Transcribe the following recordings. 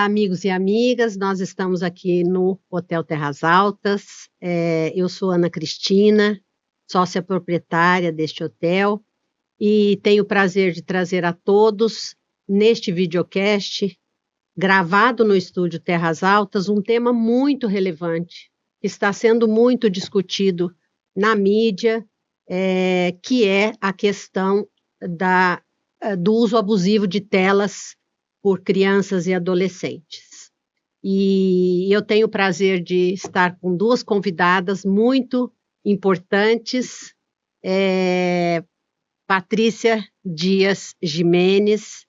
Olá, amigos e amigas, nós estamos aqui no Hotel Terras Altas. Eu sou Ana Cristina, sócia proprietária deste hotel, e tenho o prazer de trazer a todos, neste videocast, gravado no estúdio Terras Altas, um tema muito relevante, que está sendo muito discutido na mídia, que é a questão do uso abusivo de telas por crianças e adolescentes. E eu tenho o prazer de estar com duas convidadas muito importantes, Patrícia Dias Gimenez.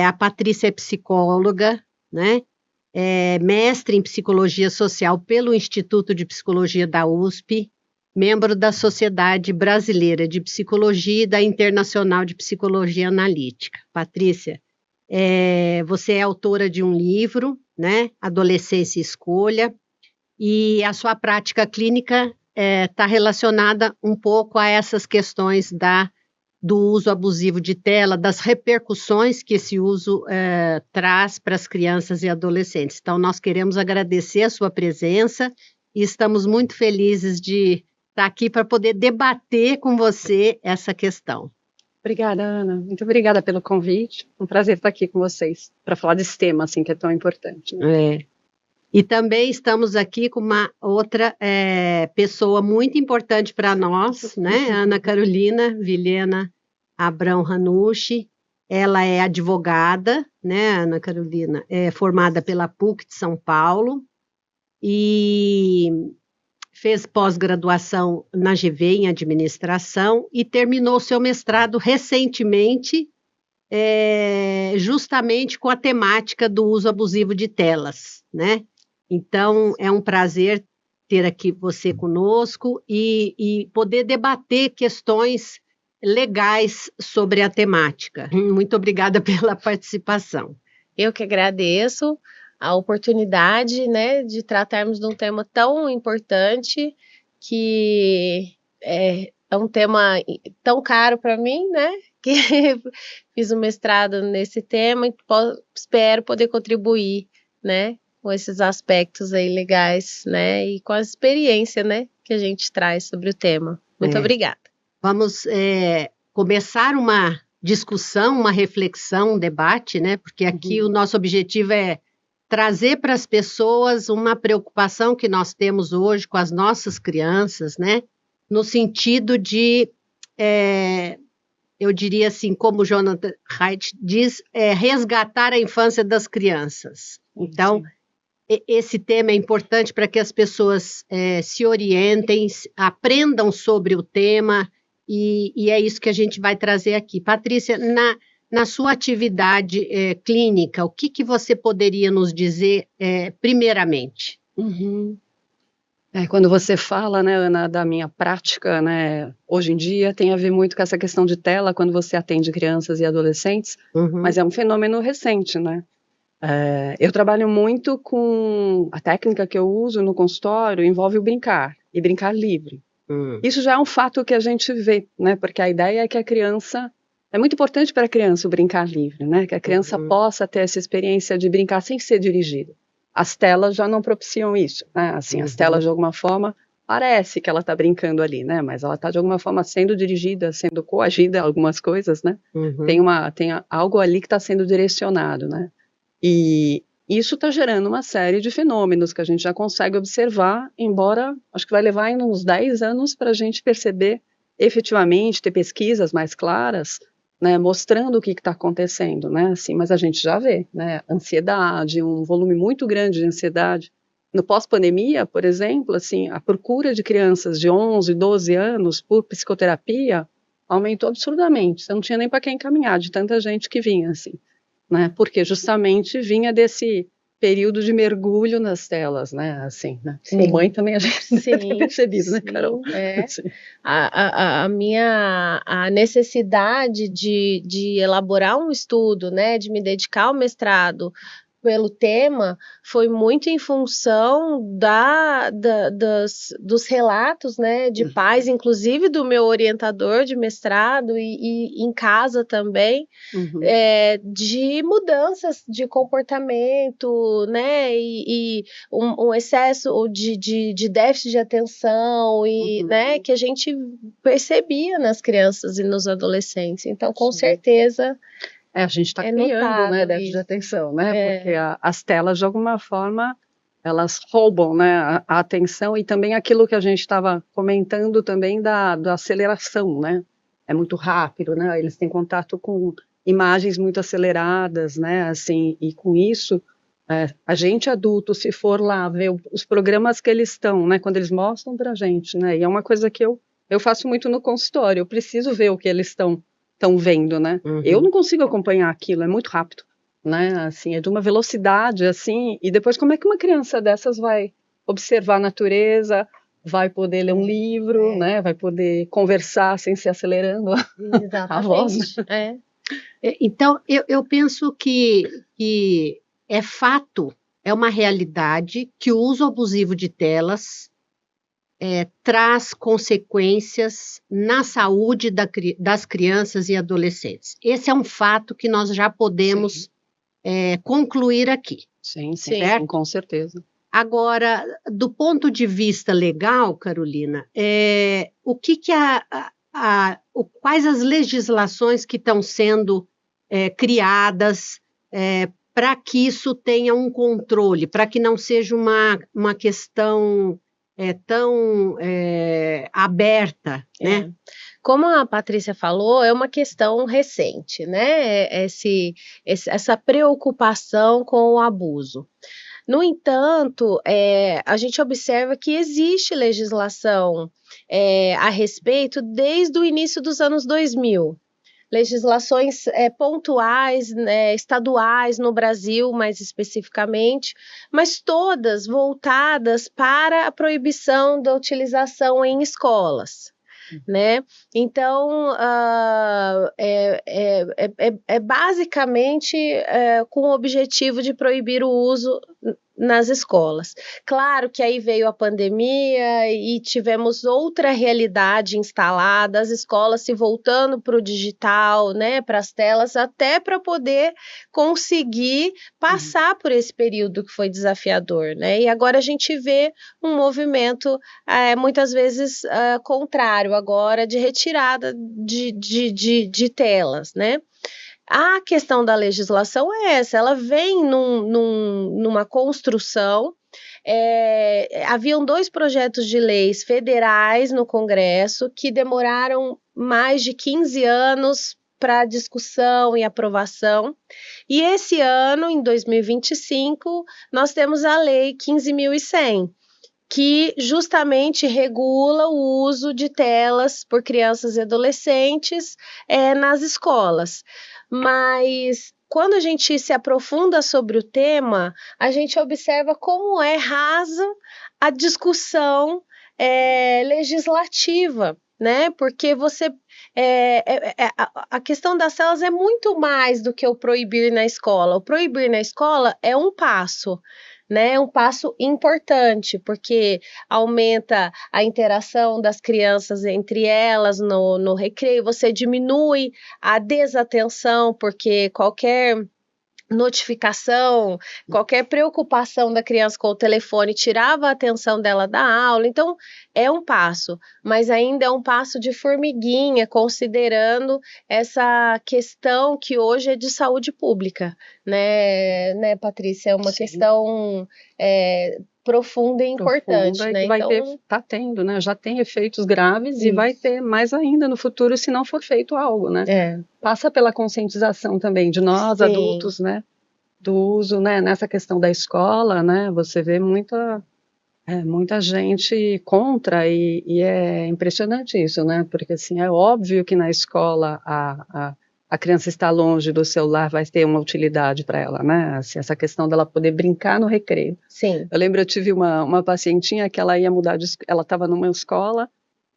A Patrícia é psicóloga, né? Mestre em Psicologia Social pelo Instituto de Psicologia da USP, membro da Sociedade Brasileira de Psicologia e da Internacional de Psicologia Analítica. Patrícia, você é autora de um livro, né? Adolescência e Escolha, e a sua prática clínica está relacionada um pouco a essas questões do uso abusivo de tela, das repercussões que esse uso traz para as crianças e adolescentes. Então, nós queremos agradecer a sua presença e estamos muito felizes de estar aqui para poder debater com você essa questão. Obrigada, Ana. Muito obrigada pelo convite. Um prazer estar aqui com vocês para falar desse tema assim, que é tão importante. Né? E também estamos aqui com uma outra pessoa muito importante para nós, né? Ana Carolina Vilhena Abrão Ranucci. Ela é advogada, né, Ana Carolina? É formada pela PUC de São Paulo e fez pós-graduação na GV em administração e terminou seu mestrado recentemente, justamente com a temática do uso abusivo de telas, né? Então, é um prazer ter aqui você conosco e poder debater questões legais sobre a temática. Muito obrigada pela participação. Eu que agradeço a oportunidade, né, de tratarmos de um tema tão importante, que é um tema tão caro para mim, né, que fiz um mestrado nesse tema e espero poder contribuir, né, com esses aspectos aí legais, né, e com a experiência, né, que a gente traz sobre o tema. Muito obrigada. Vamos começar uma discussão, uma reflexão, um debate, né, porque aqui o nosso objetivo é trazer para as pessoas uma preocupação que nós temos hoje com as nossas crianças, né? No sentido de, eu diria assim, como Jonathan Haidt diz, resgatar a infância das crianças. Então, esse tema é importante para que as pessoas se orientem, aprendam sobre o tema, e é isso que a gente vai trazer aqui. Patrícia, na sua atividade clínica, o que você poderia nos dizer primeiramente? Quando você fala, né, Ana, da minha prática, né, hoje em dia tem a ver muito com essa questão de tela, quando você atende crianças e adolescentes, mas é um fenômeno recente, né? Eu trabalho muito com a técnica que eu uso no consultório, envolve o brincar, e brincar livre. Isso já é um fato que a gente vê, né, porque a ideia é que a criança... É muito importante para a criança o brincar livre, né? Que a criança possa ter essa experiência de brincar sem ser dirigida. As telas já não propiciam isso, né? Assim, as telas, de alguma forma, parece que ela está brincando ali, né? Mas ela está, de alguma forma, sendo dirigida, sendo coagida, algumas coisas, né? Tem algo ali que está sendo direcionado, né? E isso está gerando uma série de fenômenos que a gente já consegue observar, embora acho que vai levar ainda uns 10 anos para a gente perceber efetivamente, ter pesquisas mais claras, né, mostrando o que está acontecendo, né, assim, mas a gente já vê, né, ansiedade, um volume muito grande de ansiedade. No pós-pandemia, por exemplo, assim, a procura de crianças de 11, 12 anos por psicoterapia aumentou absurdamente, você não tinha nem para quem encaminhar, de tanta gente que vinha, assim, né, porque justamente vinha desse período de mergulho nas telas, né, assim, né? Como mãe também a gente tem percebido, né, Carol? A necessidade de elaborar um estudo, né, de me dedicar ao mestrado pelo tema foi muito em função dos relatos, né, de pais, inclusive do meu orientador de mestrado e em casa também, de mudanças de comportamento, né, e um excesso de déficit de atenção, e, né, que a gente percebia nas crianças e nos adolescentes. Então, com certeza... a gente está criando, né, déficit de atenção, né, porque as telas, de alguma forma, elas roubam, né, a atenção, e também aquilo que a gente estava comentando também da aceleração, né, é muito rápido, né, eles têm contato com imagens muito aceleradas, né, assim, e com isso, a gente adulto, se for lá ver os programas que eles estão, né, quando eles mostram pra gente, né, e é uma coisa que eu faço muito no consultório, eu preciso ver o que eles estão vendo, né? Eu não consigo acompanhar aquilo, é muito rápido, né? Assim, é de uma velocidade, assim, e depois como é que uma criança dessas vai observar a natureza, vai poder ler um livro, né? Vai poder conversar sem se acelerando a voz. Então, eu penso que é fato, é uma realidade que o uso abusivo de telas traz consequências na saúde das crianças e adolescentes. Esse é um fato que nós já podemos concluir aqui. Sim, com certeza. Agora, do ponto de vista legal, Carolina, quais as legislações que estão sendo criadas para que isso tenha um controle, para que não seja uma questão tão aberta, né? Como a Patrícia falou, é uma questão recente, né? Essa preocupação com o abuso. No entanto, a gente observa que existe legislação a respeito desde o início dos anos 2000. Legislações pontuais, né, estaduais no Brasil, mais especificamente, mas todas voltadas para a proibição da utilização em escolas, né? Então, basicamente com o objetivo de proibir o uso nas escolas. Claro que aí veio a pandemia e tivemos outra realidade instalada, as escolas se voltando para o digital, né, para as telas, até para poder conseguir passar por esse período que foi desafiador, né? E agora a gente vê um movimento muitas vezes contrário agora, de retirada de telas, né? A questão da legislação é essa, ela vem numa construção. Haviam 2 projetos de leis federais no Congresso que demoraram mais de 15 anos para discussão e aprovação, e esse ano, em 2025, nós temos a Lei 15.100, que justamente regula o uso de telas por crianças e adolescentes nas escolas. Mas quando a gente se aprofunda sobre o tema, a gente observa como é rasa a discussão legislativa, né? Porque a questão das telas é muito mais do que o proibir na escola. O proibir na escola é um passo, né, um passo importante, porque aumenta a interação das crianças entre elas no recreio, você diminui a desatenção, porque qualquer notificação, qualquer preocupação da criança com o telefone tirava a atenção dela da aula. Então é um passo, mas ainda é um passo de formiguinha, considerando essa questão que hoje é de saúde pública, né, Patrícia? É uma questão profunda e importante, né? Tá tendo, né? Já tem efeitos graves e vai ter mais ainda no futuro se não for feito algo, né? Passa pela conscientização também de nós, adultos, né? Do uso, né? Nessa questão da escola, né? Você vê muita gente contra e é impressionante isso, né? Porque assim, é óbvio que na escola a criança está longe do celular, vai ter uma utilidade para ela, né? Assim, essa questão dela poder brincar no recreio. Sim. Eu lembro, eu tive uma pacientinha que ela ia mudar ela estava numa escola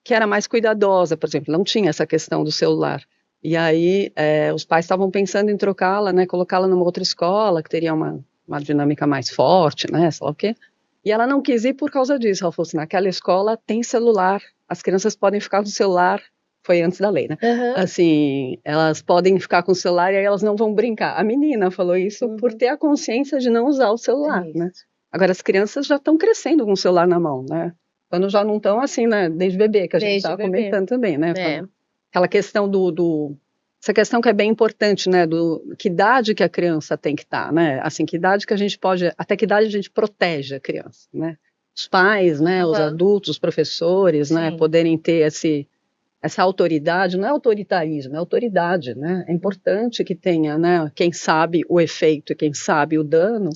que era mais cuidadosa, por exemplo, não tinha essa questão do celular. E aí os pais estavam pensando em trocá-la, né? Colocá-la numa outra escola que teria uma uma dinâmica mais forte, né, sei lá o quê. E ela não quis ir por causa disso. Ela falou assim, naquela escola tem celular, as crianças podem ficar com o celular, foi antes da lei, né? Assim, elas podem ficar com o celular e aí elas não vão brincar. A menina falou isso por ter a consciência de não usar o celular, né? Agora, as crianças já estão crescendo com o celular na mão, né? Quando já não estão assim, né? Desde bebê, que a gente estava comentando também, né? Aquela questão essa questão que é bem importante, né, que idade que a criança tem que estar, né, assim, que idade que a gente pode, até que idade a gente protege a criança, né, os pais, né, os adultos, os professores, né, poderem ter essa autoridade, não é autoritarismo, é autoridade, né, é importante que tenha, né, quem sabe o efeito e quem sabe o dano,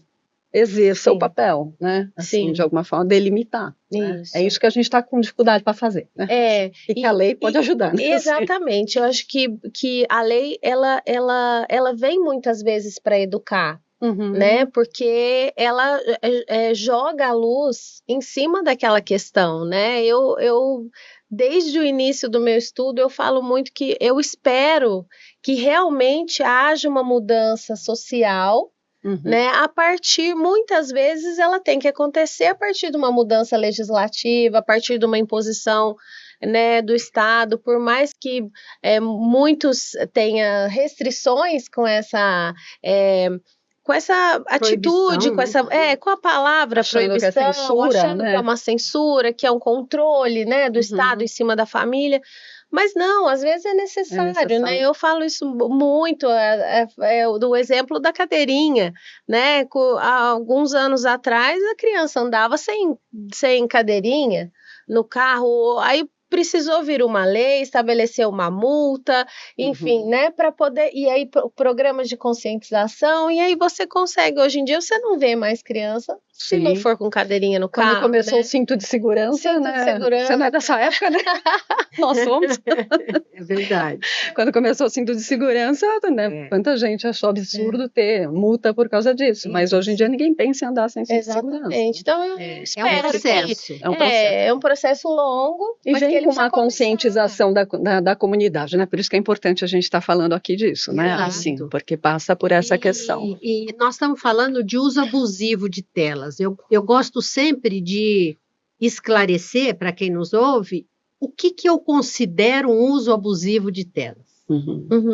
exerça o papel, né, assim, de alguma forma, delimitar. Né? É isso que a gente está com dificuldade para fazer, né? E que a lei pode ajudar. Né? Exatamente, eu acho que a lei, ela vem muitas vezes para educar, né, porque ela joga a luz em cima daquela questão, né, eu desde o início do meu estudo, eu falo muito que eu espero que realmente haja uma mudança social, né, a partir, muitas vezes ela tem que acontecer a partir de uma mudança legislativa, a partir de uma imposição, né, do Estado, por mais que muitos tenham restrições com essa atitude, com a palavra proibição, que é censura, achando né? que é uma censura, que é um controle, né, do Estado em cima da família. Mas não, às vezes é necessário, né? Eu falo isso muito, do exemplo da cadeirinha, né? Há alguns anos atrás, a criança andava sem cadeirinha no carro, aí precisou vir uma lei, estabelecer uma multa, enfim, né, para poder, e aí programas de conscientização, e aí você consegue, hoje em dia você não vê mais criança se não for com cadeirinha no carro. Quando começou, né, o cinto de segurança, né? Você não é dessa época, né? Nós somos. É verdade. Quando começou o cinto de segurança, né? Quanta gente achou absurdo ter multa por causa disso, mas hoje em dia ninguém pensa em andar sem cinto de segurança. Exatamente. Então eu espero um processo. É um processo longo. E vem com uma conscientização da comunidade, né? Por isso que é importante a gente estar falando aqui disso, né? Assim, porque passa por essa questão. E nós estamos falando de uso abusivo de telas. Eu gosto sempre de esclarecer para quem nos ouve o que eu considero um uso abusivo de telas.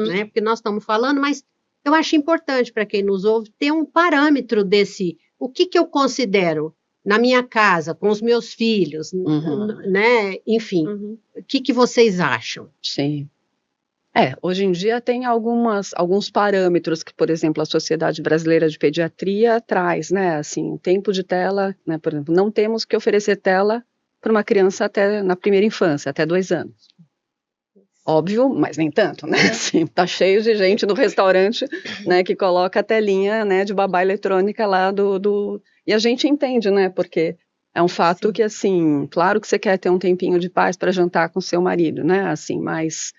Né? Porque nós estamos falando, mas eu acho importante para quem nos ouve ter um parâmetro desse, o que eu considero na minha casa, com os meus filhos, né? Enfim, o que vocês acham? Sim. Hoje em dia tem alguns parâmetros que, por exemplo, a Sociedade Brasileira de Pediatria traz, né, assim, tempo de tela, né, por exemplo, não temos que oferecer tela para uma criança até na primeira infância, até 2 anos. Óbvio, mas nem tanto, né, assim, tá cheio de gente no restaurante, né, que coloca a telinha, né, de babá eletrônica lá e a gente entende, né, porque é um fato que, assim, claro que você quer ter um tempinho de paz para jantar com seu marido, né, assim, mas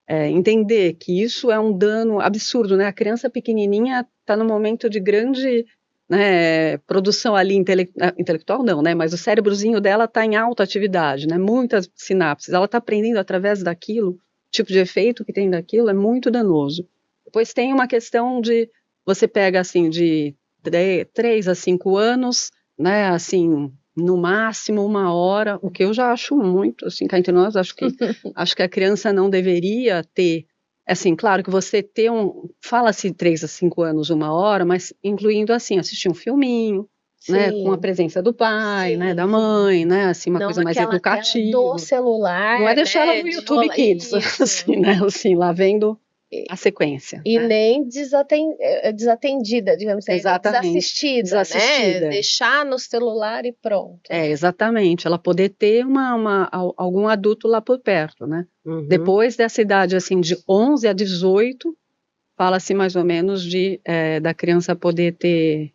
entender que isso é um dano absurdo, né? A criança pequenininha está num momento de grande, né, produção ali intelectual não, né? Mas o cérebrozinho dela está em alta atividade, né? Muitas sinapses. Ela está aprendendo através daquilo, o tipo de efeito que tem daquilo é muito danoso. Depois tem uma questão de você pega assim de 3 a 5 anos, né? Assim, no máximo 1 hora, o que eu já acho muito, assim, cá entre nós, acho que a criança não deveria ter, assim, claro que você ter fala-se 3 a 5 anos, 1 hora, mas incluindo, assim, assistir um filminho, né, com a presença do pai, né, da mãe, né, assim, uma coisa mais educativa. Do celular, não é deixar ela no YouTube Kids, assim, né, assim, lá vendo a sequência. E nem desatendida, digamos assim, desassistida, né? Deixar no celular e pronto. Exatamente, ela poder ter algum adulto lá por perto, né? Depois dessa idade, assim, de 11 a 18, fala-se mais ou menos da criança poder ter,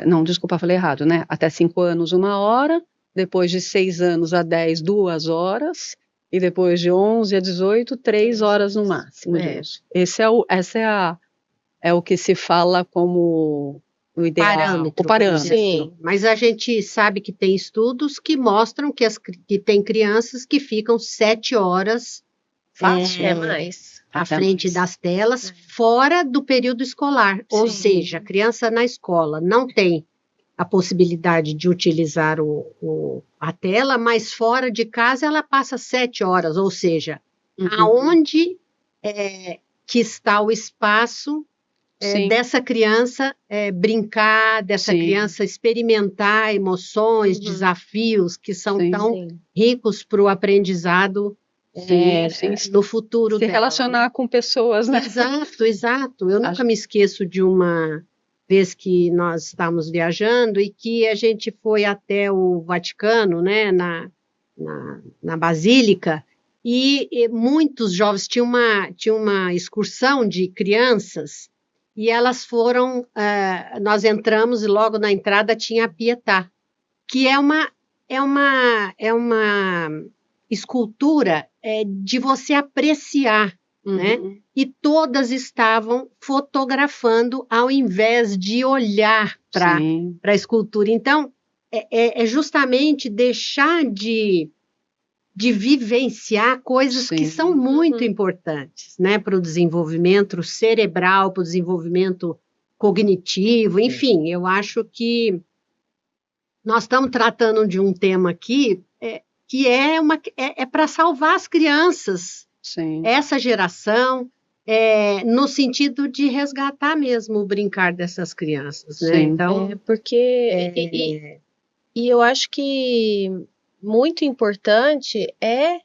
não, desculpa, falei errado, né? Até 5 anos, 1 hora, depois de 6 anos a 10, 2 horas, e depois de 11 a 18, 3 horas no máximo. Esse é o que se fala como o ideal. O parâmetro. Sim, mas a gente sabe que tem estudos que mostram que tem crianças que ficam 7 horas fácil. Mais. à frente das telas, fora do período escolar. Sim. Ou seja, a criança na escola não tem a possibilidade de utilizar a tela, mas fora de casa ela passa 7 horas, ou seja, aonde que está o espaço dessa criança brincar, dessa criança experimentar emoções, desafios que são tão ricos para o aprendizado no futuro dela. Se relacionar com pessoas, né? Exato. Eu nunca me esqueço de uma vez que nós estávamos viajando e que a gente foi até o Vaticano, né, na Basílica, e muitos jovens, tinha uma excursão de crianças, e elas foram, nós entramos e logo na entrada tinha a Pietà, que é uma escultura de você apreciar, né? E todas estavam fotografando ao invés de olhar para a escultura. Então, é justamente deixar de vivenciar coisas que são muito importantes, né? Para o desenvolvimento cerebral, para o desenvolvimento cognitivo, enfim, eu acho que nós estamos tratando de um tema aqui que é para salvar as crianças, essa geração, no sentido de resgatar mesmo o brincar dessas crianças, né? Então, porque e eu acho que muito importante é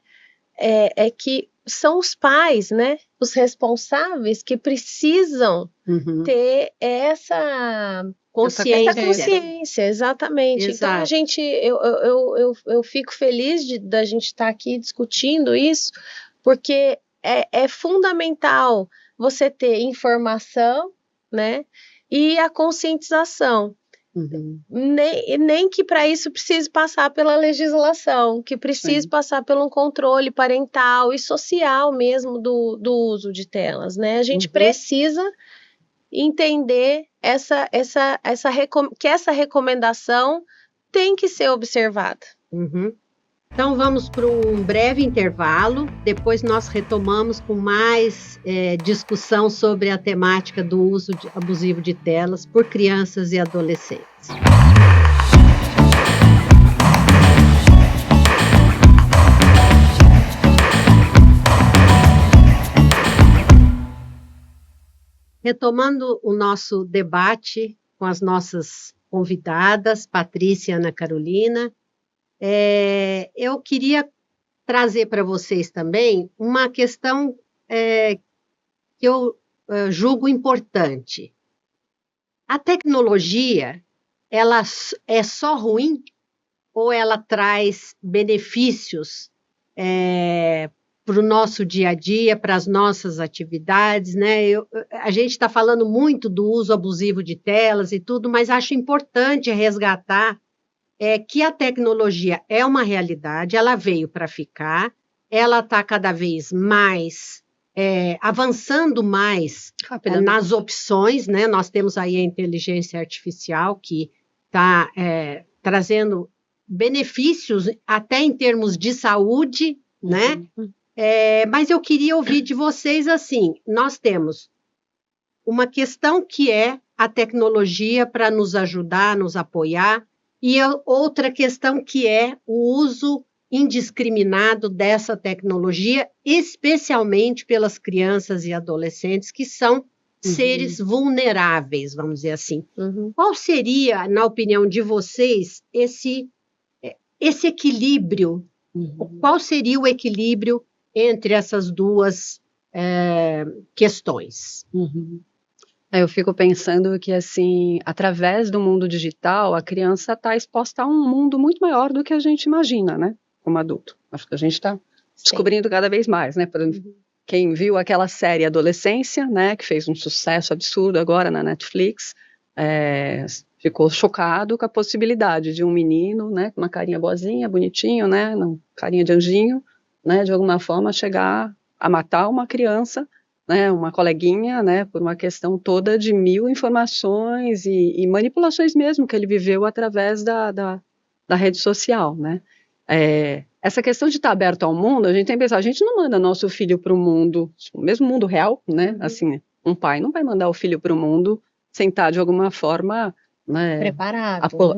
que são os pais, né, os responsáveis que precisam ter essa consciência, exatamente. Exato. Então eu fico feliz da gente estar aqui discutindo isso, porque é fundamental você ter informação, né, e a conscientização. Nem que para isso precise passar pela legislação, que precise passar por um controle parental e social mesmo do uso de telas, né? A gente precisa entender que essa recomendação tem que ser observada. Então vamos para um breve intervalo, depois nós retomamos com mais discussão sobre a temática do uso abusivo de telas por crianças e adolescentes. Retomando o nosso debate com as nossas convidadas, Patrícia e Ana Carolina, eu queria trazer para vocês também uma questão que eu julgo importante. A tecnologia, ela é só ruim ou ela traz benefícios para o nosso dia a dia, para as nossas atividades, né? A gente está falando muito do uso abusivo de telas e tudo, mas acho importante resgatar que a tecnologia é uma realidade, ela veio para ficar, ela está cada vez mais avançando mais nas opções, né? Nós temos aí a inteligência artificial que está trazendo benefícios até em termos de saúde, né? Mas eu queria ouvir de vocês assim, nós temos uma questão que é a tecnologia para nos ajudar, nos apoiar, e outra questão que é o uso indiscriminado dessa tecnologia, especialmente pelas crianças e adolescentes, que são seres vulneráveis, vamos dizer assim. Qual seria, na opinião de vocês, esse equilíbrio? Qual seria o equilíbrio entre essas duas questões? Eu fico pensando que, assim, através do mundo digital, a criança está exposta a um mundo muito maior do que a gente imagina, né, como adulto. Acho que a gente está descobrindo cada vez mais, né? Quem viu aquela série Adolescência, né, que fez um sucesso absurdo agora na Netflix, ficou chocado com a possibilidade de um menino, né, com uma carinha boazinha, bonitinho, né, carinha de anjinho, né, de alguma forma chegar a matar uma criança, né, uma coleguinha, né, por uma questão toda de 1000 informações e manipulações mesmo que ele viveu através da rede social, né. essa questão de estar aberto ao mundo, a gente tem que pensar, a gente não manda nosso filho para o mundo, mesmo mundo real, né? Assim, um pai não vai mandar o filho para o mundo sem estar de alguma forma, né, preparado,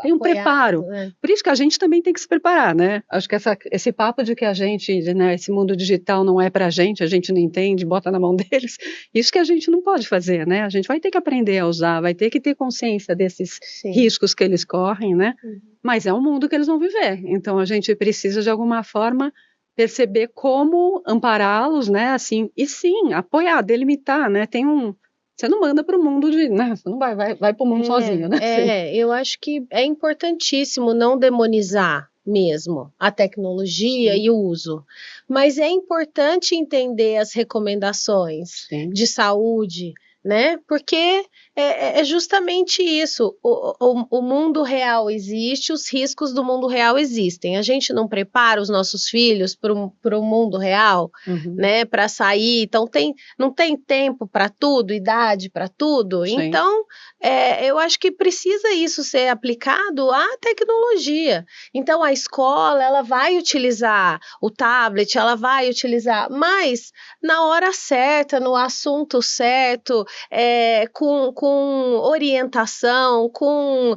tem um preparo. Né? Por isso que a gente também tem que se preparar, né? Acho que esse papo de que a gente, né, esse mundo digital não é pra gente, a gente não entende, bota na mão deles, isso que a gente não pode fazer, né? A gente vai ter que aprender a usar, vai ter que ter consciência desses riscos que eles correm, né? Mas é um mundo que eles vão viver, então a gente precisa de alguma forma perceber como ampará-los, né? Assim, e sim, apoiar, delimitar, né? Você não manda para o mundo né? Você não vai para o mundo sozinho, né? Eu acho que é importantíssimo não demonizar mesmo a tecnologia e o uso, mas é importante entender as recomendações de saúde, né? Porque é justamente isso. O mundo real existe, os riscos do mundo real existem. A gente não prepara os nossos filhos para o mundo real, né? Para sair. Então, não tem tempo para tudo, idade para tudo. Sim. Então, eu acho que precisa isso ser aplicado à tecnologia. Então, a escola, ela vai utilizar o tablet, ela vai utilizar, mas na hora certa, no assunto certo, com orientação, com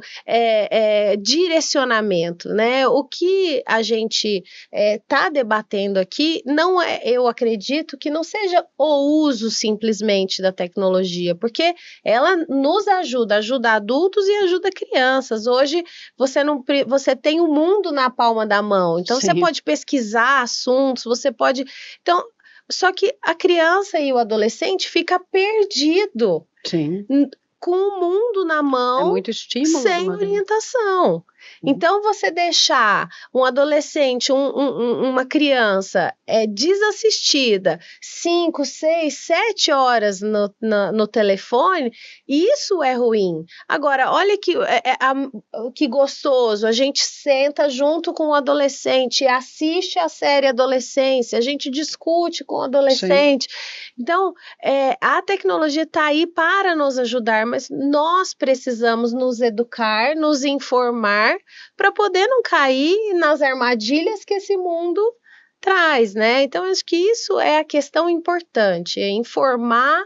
direcionamento, né? O que a gente está debatendo aqui não eu acredito que não seja o uso simplesmente da tecnologia, porque ela nos ajuda adultos e ajuda crianças. Hoje você tem o mundo na palma da mão, então você pode pesquisar assuntos, você pode. Então, só que a criança e o adolescente fica perdido. Sim. Com o mundo na mão, muito estímulo, sem orientação. Então, você deixar um adolescente, uma criança desassistida 5, 6, 7 horas no telefone, isso é ruim. Agora, olha que gostoso, a gente senta junto com o adolescente, assiste a série Adolescência, a gente discute com o adolescente. Sim. Então, a tecnologia está aí para nos ajudar, mas nós precisamos nos educar, nos informar, para poder não cair nas armadilhas que esse mundo traz, né? Então, acho que isso é a questão importante, é informar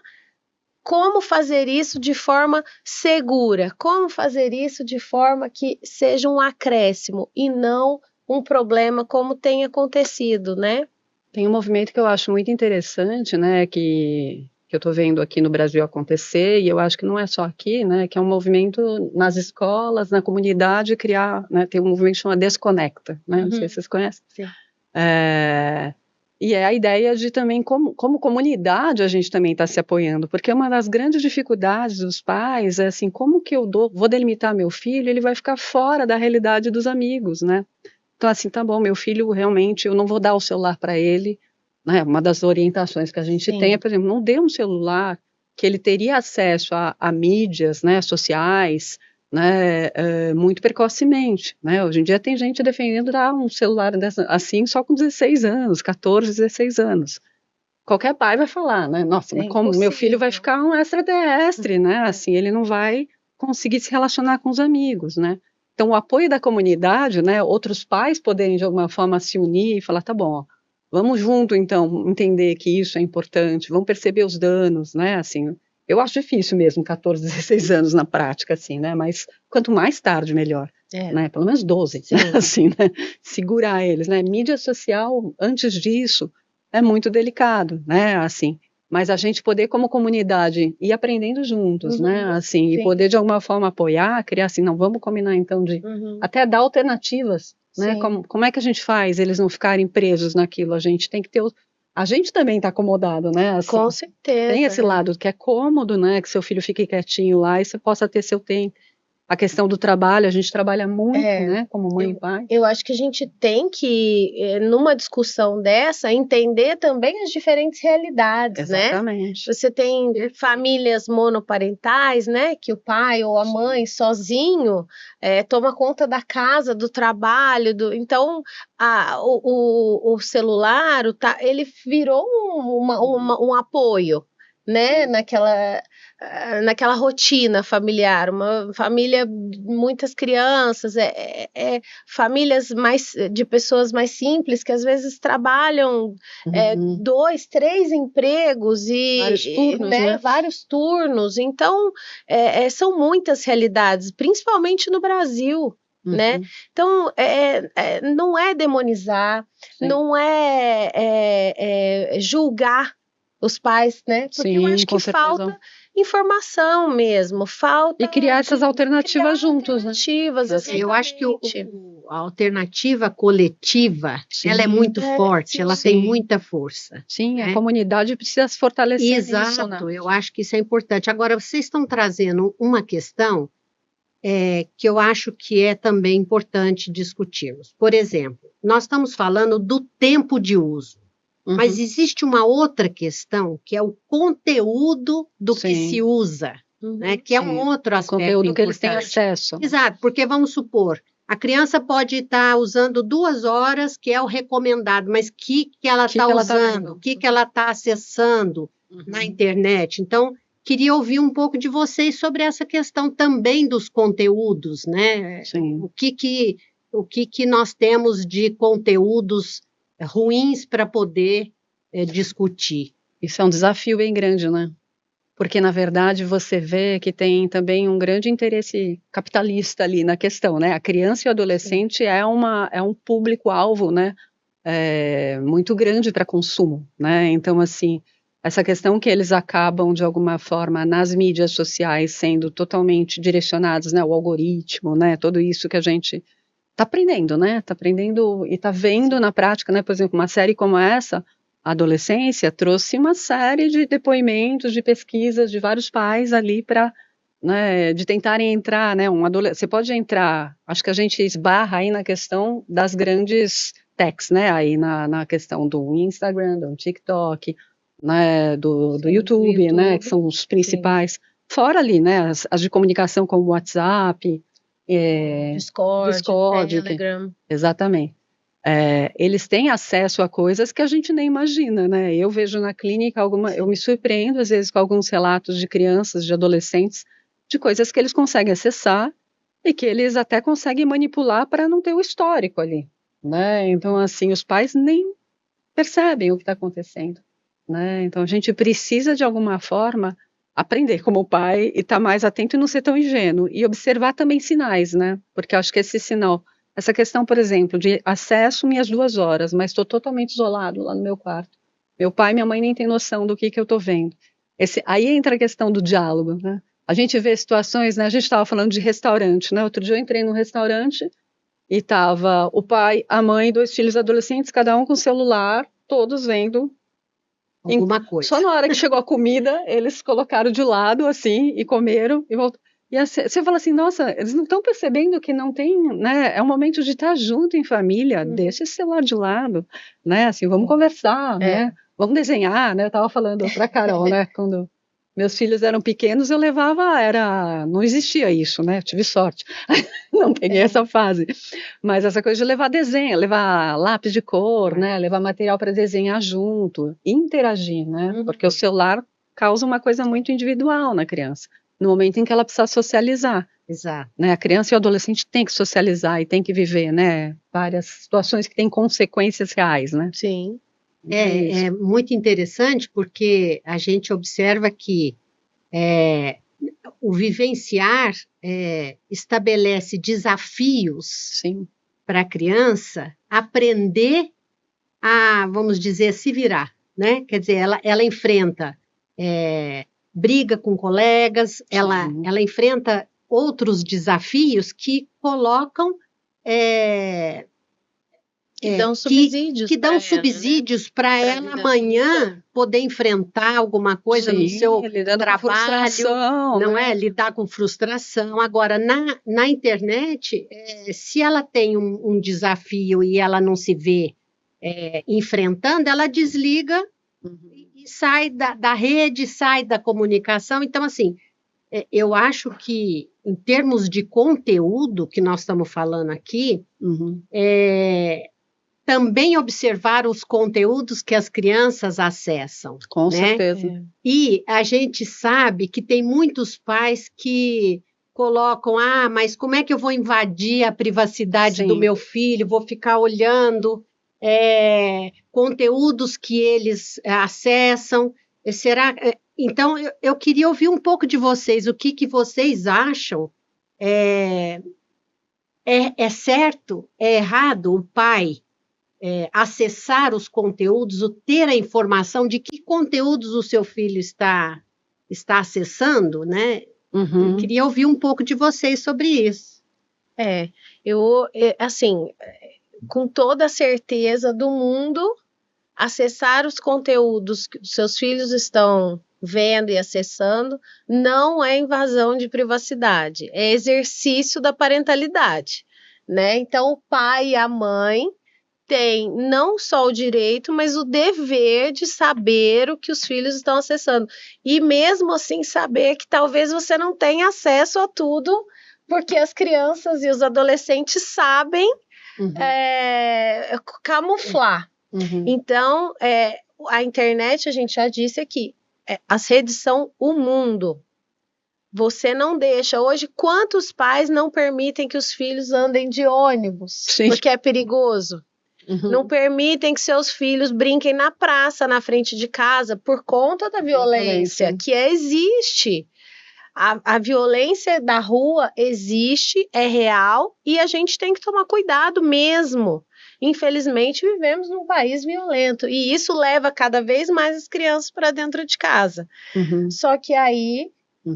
como fazer isso de forma segura, como fazer isso de forma que seja um acréscimo e não um problema como tem acontecido, né? Tem um movimento que eu acho muito interessante, né, que eu estou vendo aqui no Brasil acontecer, e eu acho que não é só aqui, né, que é um movimento nas escolas, na comunidade, criar, né, tem um movimento que chama Desconecta, né, não sei se vocês conhecem. Sim. E é a ideia de também, como comunidade, a gente também está se apoiando, porque uma das grandes dificuldades dos pais é assim, como que eu vou delimitar meu filho, ele vai ficar fora da realidade dos amigos, né? Então, assim, tá bom, meu filho realmente, eu não vou dar o celular para ele, né? Uma das orientações que a gente tem é, por exemplo, não dê um celular que ele teria acesso a mídias, né, sociais, né, muito precocemente, né? Hoje em dia tem gente defendendo dar um celular assim só com 16 anos, 14, 16 anos. Qualquer pai vai falar, né? Nossa, mas como meu filho vai ficar um extraterrestre, né? Assim, ele não vai conseguir se relacionar com os amigos, né? Então, o apoio da comunidade, né, outros pais poderem de alguma forma se unir e falar, tá bom, ó, vamos junto, então, entender que isso é importante, vamos perceber os danos, né, assim, eu acho difícil mesmo, 14, 16 anos na prática, assim, né, mas quanto mais tarde, melhor, né, pelo menos 12, né, assim, né, segurar eles, né, mídia social, antes disso, é muito delicado, né, assim, mas a gente poder, como comunidade, ir aprendendo juntos, né, assim, e poder de alguma forma apoiar, criar assim, não, vamos combinar então de até dar alternativas, né, como é que a gente faz eles não ficarem presos naquilo, a gente tem que ter, a gente também está acomodado, né, assim, com certeza. Tem esse lado que é cômodo, né, que seu filho fique quietinho lá e você possa ter seu tempo. A questão do trabalho, a gente trabalha muito, né, como mãe e pai. Eu acho que a gente tem que, numa discussão dessa, entender também as diferentes realidades, Exatamente. né? Você tem famílias monoparentais, né, que o pai ou a mãe sozinho toma conta da casa, do trabalho, então o celular, ele virou um apoio. né, naquela rotina familiar, uma família, muitas crianças, famílias de pessoas mais simples que às vezes trabalham 2, 3 empregos vários turnos, né? Vários turnos. Então, são muitas realidades, principalmente no Brasil. Né? Então, não é demonizar, Sim. Não é julgar os pais, né? Porque Sim, eu acho que falta informação mesmo, falta... E criar essas alternativas juntos, alternativas, né? Eu acho que a alternativa coletiva, Sim. Ela é muito forte, ela tem muita força. Sim, né? A comunidade precisa se fortalecer Exato, nisso, né? Eu acho que isso é importante. Agora, vocês estão trazendo uma questão que eu acho que é também importante discutirmos. Por exemplo, nós estamos falando do tempo de uso. Mas existe uma outra questão, que é o conteúdo do que se usa, né? Que é um outro aspecto conteúdo importante. Que eles têm acesso. Exato, porque vamos supor, a criança pode estar usando 2 horas, que é o recomendado, mas o que ela está usando, o que ela está acessando na internet. Então, queria ouvir um pouco de vocês sobre essa questão também dos conteúdos, né? Sim. O que nós temos de conteúdos ruins para poder discutir. Isso é um desafio bem grande, né? Porque, na verdade, você vê que tem também um grande interesse capitalista ali na questão, né? A criança e o adolescente é um público-alvo, né? Muito grande para consumo, né? Então, assim, essa questão que eles acabam, de alguma forma, nas mídias sociais, sendo totalmente direcionados, né? O algoritmo, né? Tudo isso que a gente está aprendendo, né? Está aprendendo e está vendo na prática, né? Por exemplo, uma série como essa, a adolescência, trouxe uma série de depoimentos, de pesquisas de vários pais ali para, né, de tentarem entrar, né? Você pode entrar, acho que a gente esbarra aí na questão das grandes techs, né? Aí na questão do Instagram, do TikTok, né? Do YouTube, né? Que são os principais. Sim. Fora ali, né? As de comunicação como o WhatsApp, Discord, Telegram. Exatamente. Eles têm acesso a coisas que a gente nem imagina, né? Eu vejo na clínica eu me surpreendo às vezes com alguns relatos de crianças, de adolescentes, de coisas que eles conseguem acessar e que eles até conseguem manipular para não ter o histórico ali, né? Então, assim, os pais nem percebem o que está acontecendo, né? Então, a gente precisa, de alguma forma, aprender como pai e estar mais atento e não ser tão ingênuo e observar também sinais, né? Porque eu acho que esse sinal, essa questão, por exemplo, de acesso minhas 2 horas, mas estou totalmente isolado lá no meu quarto. Meu pai e minha mãe nem têm noção do que eu estou vendo. Aí entra a questão do diálogo, né? A gente vê situações, né? A gente estava falando de restaurante, né? Outro dia eu entrei num restaurante e estava o pai, a mãe, 2 filhos adolescentes, cada um com celular, todos vendo alguma coisa. Só na hora que chegou a comida, eles colocaram de lado, assim, e comeram, e voltaram. E assim, você fala assim, nossa, eles não estão percebendo que não tem, né, é um momento de estar junto em família, deixa esse celular de lado, né, assim, vamos conversar, né, vamos desenhar, né, eu estava falando pra Carol, né, quando meus filhos eram pequenos, eu levava, não existia isso, né, eu tive sorte, não peguei essa fase, mas essa coisa de levar desenho, levar lápis de cor, né, levar material para desenhar junto, interagir, né, porque o celular causa uma coisa muito individual na criança, no momento em que ela precisa socializar. Exato. Né, a criança e o adolescente tem que socializar e tem que viver, né, várias situações que têm consequências reais, né. Sim. É muito interessante porque a gente observa que o vivenciar estabelece desafios para a criança aprender a, vamos dizer, se virar, né? Quer dizer, ela enfrenta briga com colegas, ela enfrenta outros desafios que colocam que dão subsídios, que dão subsídios para ela amanhã poder enfrentar alguma coisa no seu trabalho, não é? Lidar com frustração. Agora, na internet, se ela tem um desafio e ela não se vê enfrentando, ela desliga e sai da rede, sai da comunicação. Então, assim, eu acho que, em termos de conteúdo que nós estamos falando aqui, também observar os conteúdos que as crianças acessam. Com né? certeza. E a gente sabe que tem muitos pais que colocam, mas como é que eu vou invadir a privacidade do meu filho? Vou ficar olhando conteúdos que eles acessam. Será? Então, eu queria ouvir um pouco de vocês. O que vocês acham? É certo? É errado o pai acessar os conteúdos, ou ter a informação de que conteúdos o seu filho está acessando, né? Eu queria ouvir um pouco de vocês sobre isso. Assim, com toda a certeza do mundo, acessar os conteúdos que os seus filhos estão vendo e acessando não é invasão de privacidade, é exercício da parentalidade, né? Então, o pai e a mãe têm não só o direito, mas o dever de saber o que os filhos estão acessando. E mesmo assim, saber que talvez você não tenha acesso a tudo, porque as crianças e os adolescentes sabem camuflar. Então, a internet, a gente já disse aqui, as redes são o mundo. Você não deixa. Hoje, quantos pais não permitem que os filhos andem de ônibus? Sim. Porque é perigoso. Não permitem que seus filhos brinquem na praça, na frente de casa, por conta da violência que existe. A violência da rua existe, é real, e a gente tem que tomar cuidado mesmo. Infelizmente, vivemos num país violento, e isso leva cada vez mais as crianças para dentro de casa. Só que aí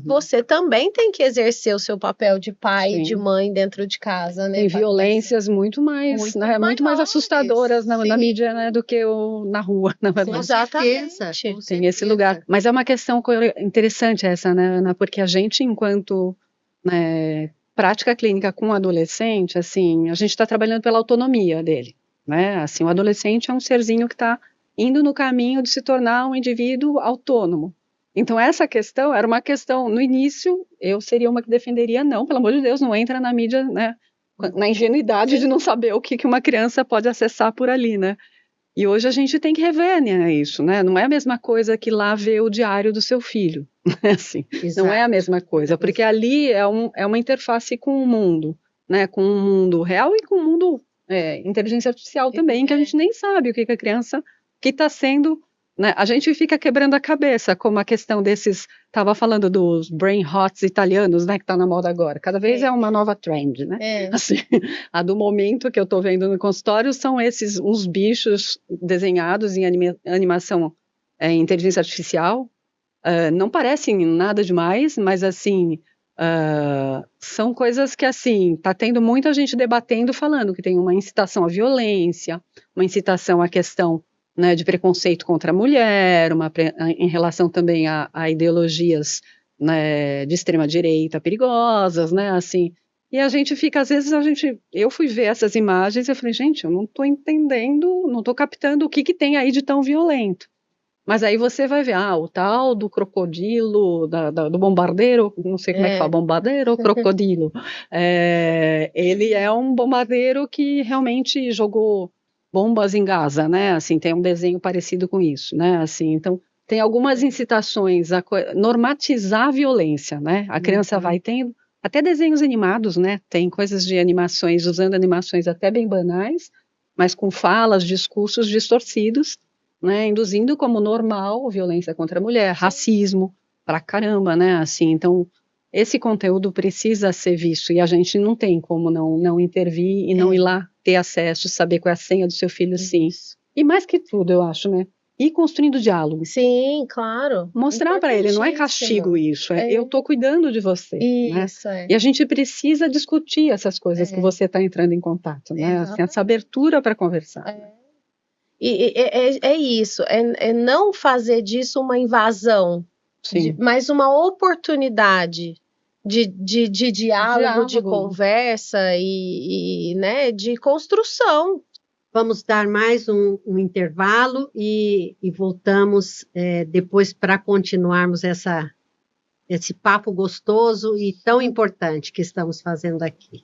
você também tem que exercer o seu papel de pai e de mãe dentro de casa, né? Tem violências muito mais assustadoras na mídia, né, do que na rua, na verdade. Exatamente. Tem esse lugar. Mas é uma questão interessante essa, né, Ana? Porque a gente, enquanto prática clínica com adolescente, assim, a gente está trabalhando pela autonomia dele, né? Assim, o adolescente é um serzinho que está indo no caminho de se tornar um indivíduo autônomo. Então, essa questão era uma questão, no início, eu seria uma que defenderia, não, pelo amor de Deus, não entra na mídia, né, na ingenuidade de não saber o que uma criança pode acessar por ali, né. E hoje a gente tem que rever, né, isso, né, não é a mesma coisa que lá ver o diário do seu filho, assim, não é a mesma coisa, porque ali é uma interface com o mundo, né, com o mundo real e com o mundo inteligência artificial também, que a gente nem sabe o que a criança, que está sendo... Né? A gente fica quebrando a cabeça, como a questão desses, estava falando dos brain rots italianos, né, que está na moda agora, cada vez é uma nova trend, né, assim, a do momento que eu estou vendo no consultório são uns bichos desenhados em animação inteligência artificial, não parecem nada demais, mas assim, são coisas que assim, está tendo muita gente debatendo, falando que tem uma incitação à violência, uma incitação à questão, né, de preconceito contra a mulher, em relação também a ideologias, né, de extrema-direita perigosas, né, assim, e a gente fica, às vezes eu fui ver essas imagens e eu falei, gente, eu não estou entendendo, não estou captando o que tem aí de tão violento, mas aí você vai ver, o tal do crocodilo, do bombardeiro, não sei como é que fala, bombardeiro ou crocodilo, ele é um bombardeiro que realmente jogou bombas em Gaza, né, assim, tem um desenho parecido com isso, né, assim, então tem algumas incitações a normatizar a violência, né, a criança vai tendo, até desenhos animados, né, tem coisas de animações, usando animações até bem banais, mas com falas, discursos distorcidos, né, induzindo como normal violência contra a mulher, racismo, pra caramba, né, assim, então esse conteúdo precisa ser visto e a gente não tem como não intervir e não ir lá ter acesso, saber qual é a senha do seu filho, sim. E mais que tudo, eu acho, né? Ir construindo diálogo. Sim, claro. Mostrar para ele, não é castigo isso, eu tô cuidando de você. Isso, né? E a gente precisa discutir essas coisas que você está entrando em contato, né? Assim, essa abertura para conversar. É isso, é não fazer disso uma invasão, mas uma oportunidade de diálogo, de conversa e né, de construção. Vamos dar mais um intervalo e voltamos depois para continuarmos esse papo gostoso e tão importante que estamos fazendo aqui.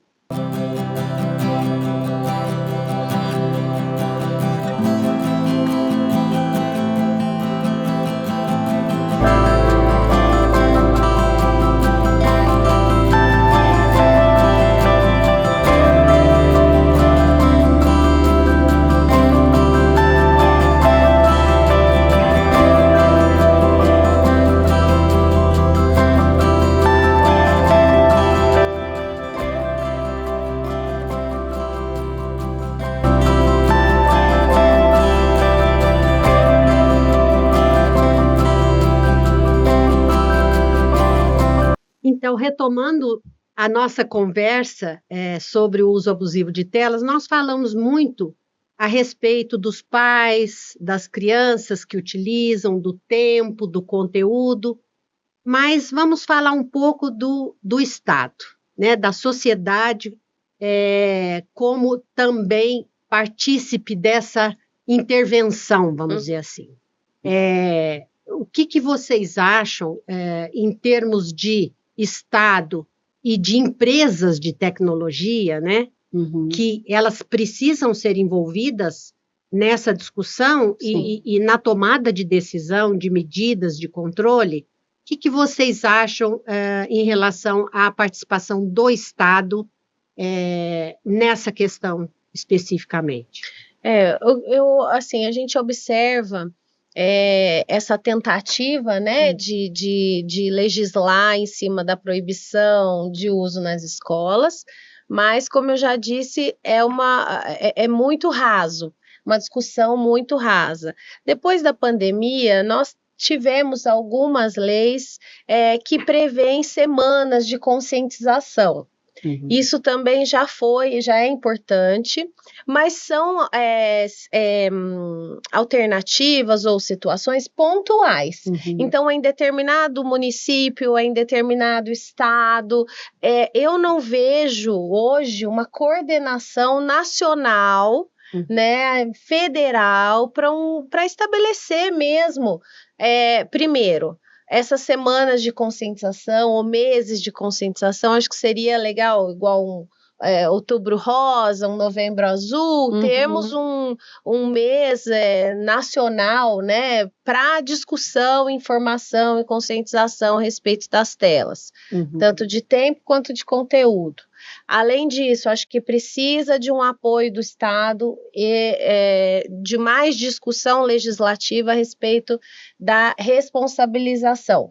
Raquel, retomando a nossa conversa sobre o uso abusivo de telas, nós falamos muito a respeito dos pais, das crianças que utilizam, do tempo, do conteúdo, mas vamos falar um pouco do Estado, né, da sociedade, como também partícipe dessa intervenção, vamos dizer assim. O que vocês acham em termos de Estado e de empresas de tecnologia, né, que elas precisam ser envolvidas nessa discussão e na tomada de decisão, de medidas de controle? O que vocês acham em relação à participação do Estado nessa questão especificamente? Assim, a gente observa essa tentativa, né, de legislar em cima da proibição de uso nas escolas, mas, como eu já disse, é muito raso, uma discussão muito rasa. Depois da pandemia, nós tivemos algumas leis que prevêem semanas de conscientização. Isso também já é importante, mas são alternativas ou situações pontuais. Então, em determinado município, em determinado estado, eu não vejo hoje uma coordenação nacional, né, federal, para estabelecer mesmo, primeiro, essas semanas de conscientização ou meses de conscientização, acho que seria legal, igual Outubro Rosa, um Novembro Azul, termos um mês nacional, né, para discussão, informação e conscientização a respeito das telas, tanto de tempo quanto de conteúdo. Além disso, acho que precisa de um apoio do Estado e de mais discussão legislativa a respeito da responsabilização.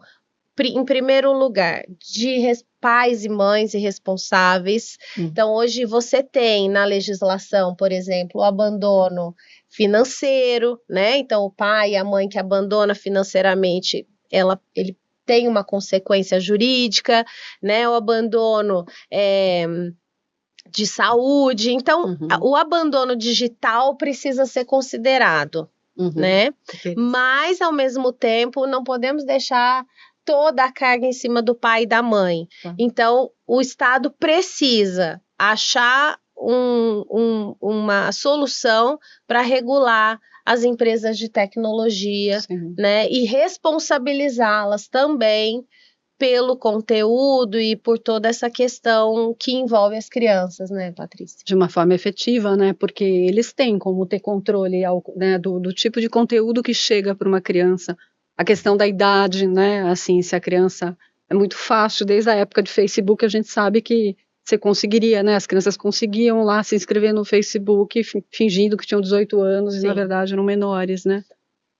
Em primeiro lugar, de pais e mães irresponsáveis. Então, hoje você tem na legislação, por exemplo, o abandono financeiro, né? Então, o pai e a mãe que abandona financeiramente, ele tem uma consequência jurídica, né? O abandono de saúde. Então, o abandono digital precisa ser considerado, né? Mas, ao mesmo tempo, não podemos deixar toda a carga em cima do pai e da mãe. Então, o Estado precisa achar uma solução para regular as empresas de tecnologia, né, e responsabilizá-las também pelo conteúdo e por toda essa questão que envolve as crianças, né, Patrícia? De uma forma efetiva, né, porque eles têm como ter controle, né, do tipo de conteúdo que chega para uma criança. A questão da idade, né, assim, se a criança... É muito fácil, desde a época de Facebook, a gente sabe que você conseguiria, né, as crianças conseguiam lá se inscrever no Facebook, fingindo que tinham 18 anos, e na verdade eram menores, né.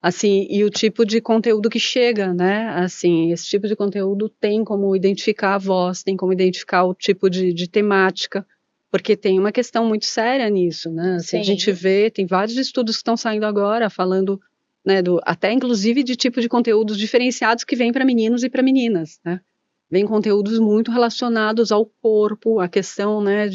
Assim, e o tipo de conteúdo que chega, né, assim, esse tipo de conteúdo tem como identificar a voz, tem como identificar o tipo de temática, porque tem uma questão muito séria nisso, né, assim, a gente vê, tem vários estudos que estão saindo agora, falando... Né, até inclusive de tipo de conteúdos diferenciados que vêm para meninos e para meninas, né? Vem conteúdos muito relacionados ao corpo, a questão, né,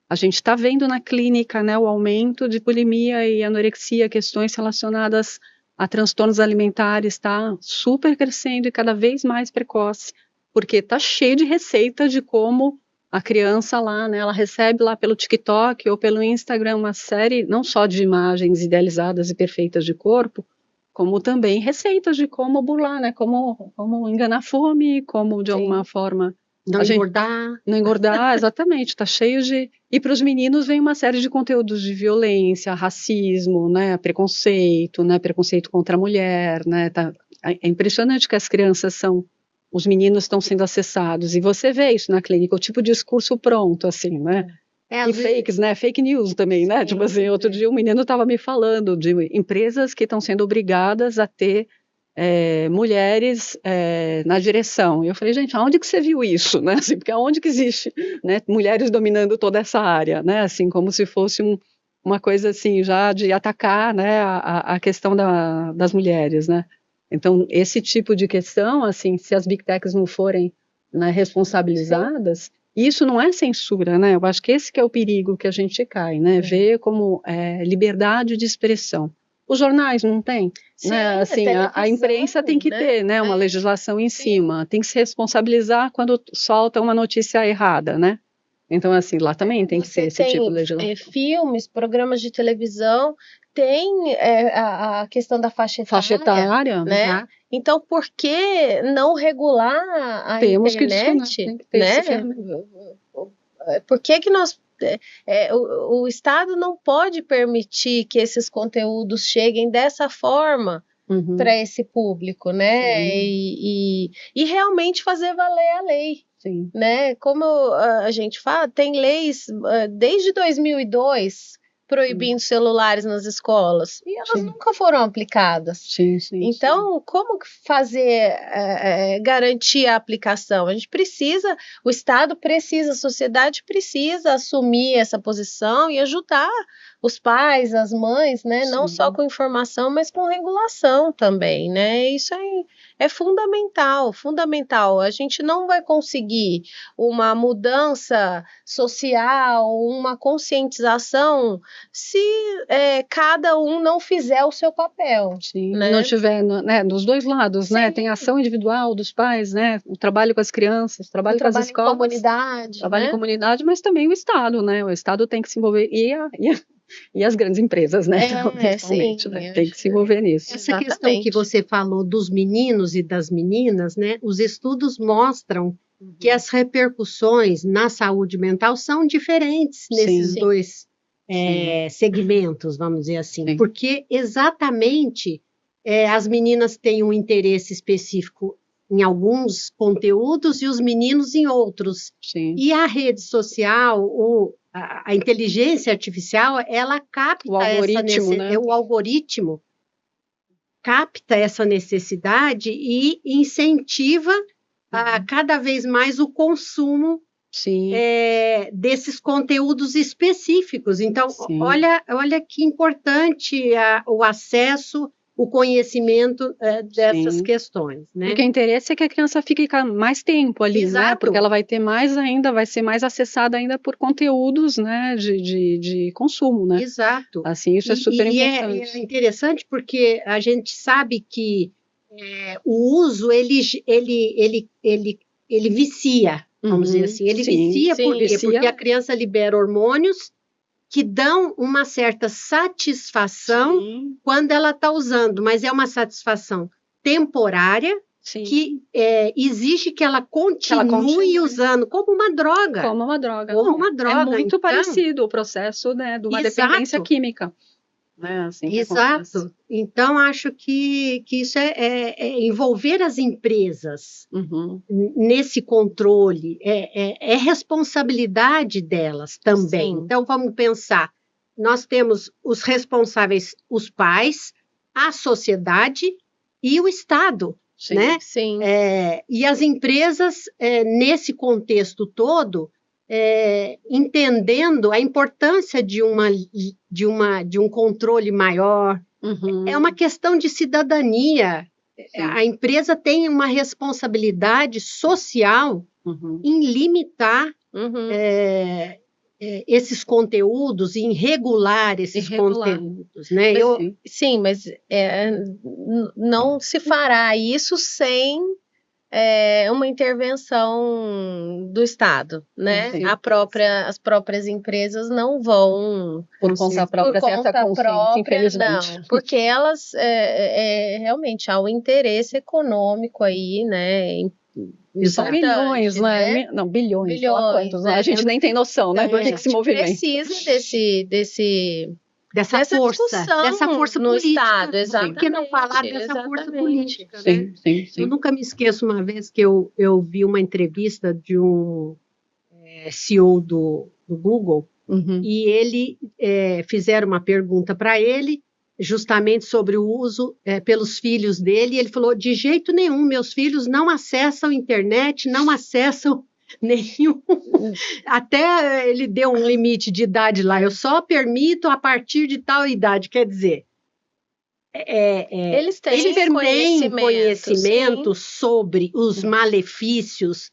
a gente está vendo na clínica, né, o aumento de bulimia e anorexia, questões relacionadas a transtornos alimentares, está super crescendo e cada vez mais precoce, porque está cheio de receita de como a criança lá, né, ela recebe lá pelo TikTok ou pelo Instagram uma série, não só de imagens idealizadas e perfeitas de corpo, como também receitas de como burlar, né? Como enganar a fome, como de alguma forma... Não engordar. Não engordar, exatamente. Está cheio de... E para os meninos vem uma série de conteúdos de violência, racismo, né? Preconceito, né? Preconceito contra a mulher, né? É impressionante que as crianças são... Os meninos estão sendo acessados. E você vê isso na clínica, o tipo de discurso pronto, assim, né? E fakes, né? Fake news também, né? Tipo assim, outro dia um menino estava me falando de empresas que estão sendo obrigadas a ter mulheres na direção. E eu falei, gente, aonde que você viu isso, né? Assim, porque aonde que existe, né? Mulheres dominando toda essa área, né? Assim, como se fosse uma coisa assim, já de atacar, né? A questão das mulheres, né? Então, esse tipo de questão, assim, se as Big Techs não forem, né, responsabilizadas, isso não é censura, né? Eu acho que esse que é o perigo que a gente cai, né? Ver como liberdade de expressão. Os jornais não têm, né? Assim, a imprensa tem que ter, né, uma legislação em cima, tem que se responsabilizar quando solta uma notícia errada, né? Então, assim, lá também tem que ser esse tipo de legislação. Filmes, programas de televisão, tem a questão da faixa etária, né? Já. Então, por que não regular a internet? Tem que ter esse ferramenta. Por que nós... o Estado não pode permitir que esses conteúdos cheguem dessa forma para esse público, né? E realmente fazer valer a lei. Sim. Né? Como a gente fala, tem leis desde 2002 proibindo celulares nas escolas e elas nunca foram aplicadas. Então, como fazer, garantir a aplicação? A gente precisa, o Estado precisa, a sociedade precisa assumir essa posição e ajudar os pais, as mães, né? Não só com informação, mas com regulação também, né? Isso é fundamental, fundamental. A gente não vai conseguir uma mudança social, uma conscientização se cada um não fizer o seu papel. Né? Não tiver, né, dos dois lados, né? Tem a ação individual dos pais, né? O trabalho com as crianças, o trabalho com as escolas. Em comunidade. Trabalho em comunidade, mas também o Estado, né? O Estado tem que se envolver e as grandes empresas, né? Principalmente, né? Tem que se envolver nisso. Essa questão que você falou dos meninos e das meninas, né? Os estudos mostram que as repercussões na saúde mental são diferentes nesses dois segmentos, vamos dizer assim, porque exatamente as meninas têm um interesse específico em alguns conteúdos e os meninos em outros. E a rede social, a inteligência artificial, ela capta o algoritmo capta essa necessidade e incentiva cada vez mais o consumo desses conteúdos específicos. Então, olha que importante o acesso, o conhecimento dessas questões, né? Porque o interesse é que a criança fique mais tempo ali, né? Porque ela vai ter mais ainda, vai ser mais acessada ainda por conteúdos, né, de consumo, né? Exato. Assim, isso é super importante. É interessante porque a gente sabe que o uso, ele vicia, vamos dizer assim. Ele vicia, por quê? Porque a criança libera hormônios que dão uma certa satisfação quando ela está usando, mas é uma satisfação temporária que exige que ela continue usando como uma droga. Como uma droga. É muito parecido o processo, né, de uma dependência química. Assim, exato. Então, acho que isso é envolver as empresas nesse controle, é responsabilidade delas também. Então, vamos pensar, nós temos os responsáveis, os pais, a sociedade e o Estado, né? E as empresas, nesse contexto todo, entendendo a importância de um controle maior. É uma questão de cidadania. A empresa tem uma responsabilidade social em limitar esses conteúdos, em regular esses conteúdos, né? Mas não se fará isso sem uma intervenção do Estado, né? As próprias empresas não vão por conta própria ter essa consciência, infelizmente. Não, porque elas realmente há um interesse econômico aí, né? São bilhões, né? Não, bilhões. Quantos, né? A gente nem tem noção, né? Do que se movimenta. Precisa dessa força no política. Estado, exatamente. Por que não falar dessa força política, né? Eu nunca me esqueço uma vez que eu vi uma entrevista de um CEO do Google e ele fizeram uma pergunta para ele justamente sobre o uso pelos filhos dele, e ele falou, de jeito nenhum, meus filhos não acessam internet, não acessam nenhum, até ele deu um limite de idade lá, eu só permito a partir de tal idade, quer dizer, eles têm conhecimento sobre os malefícios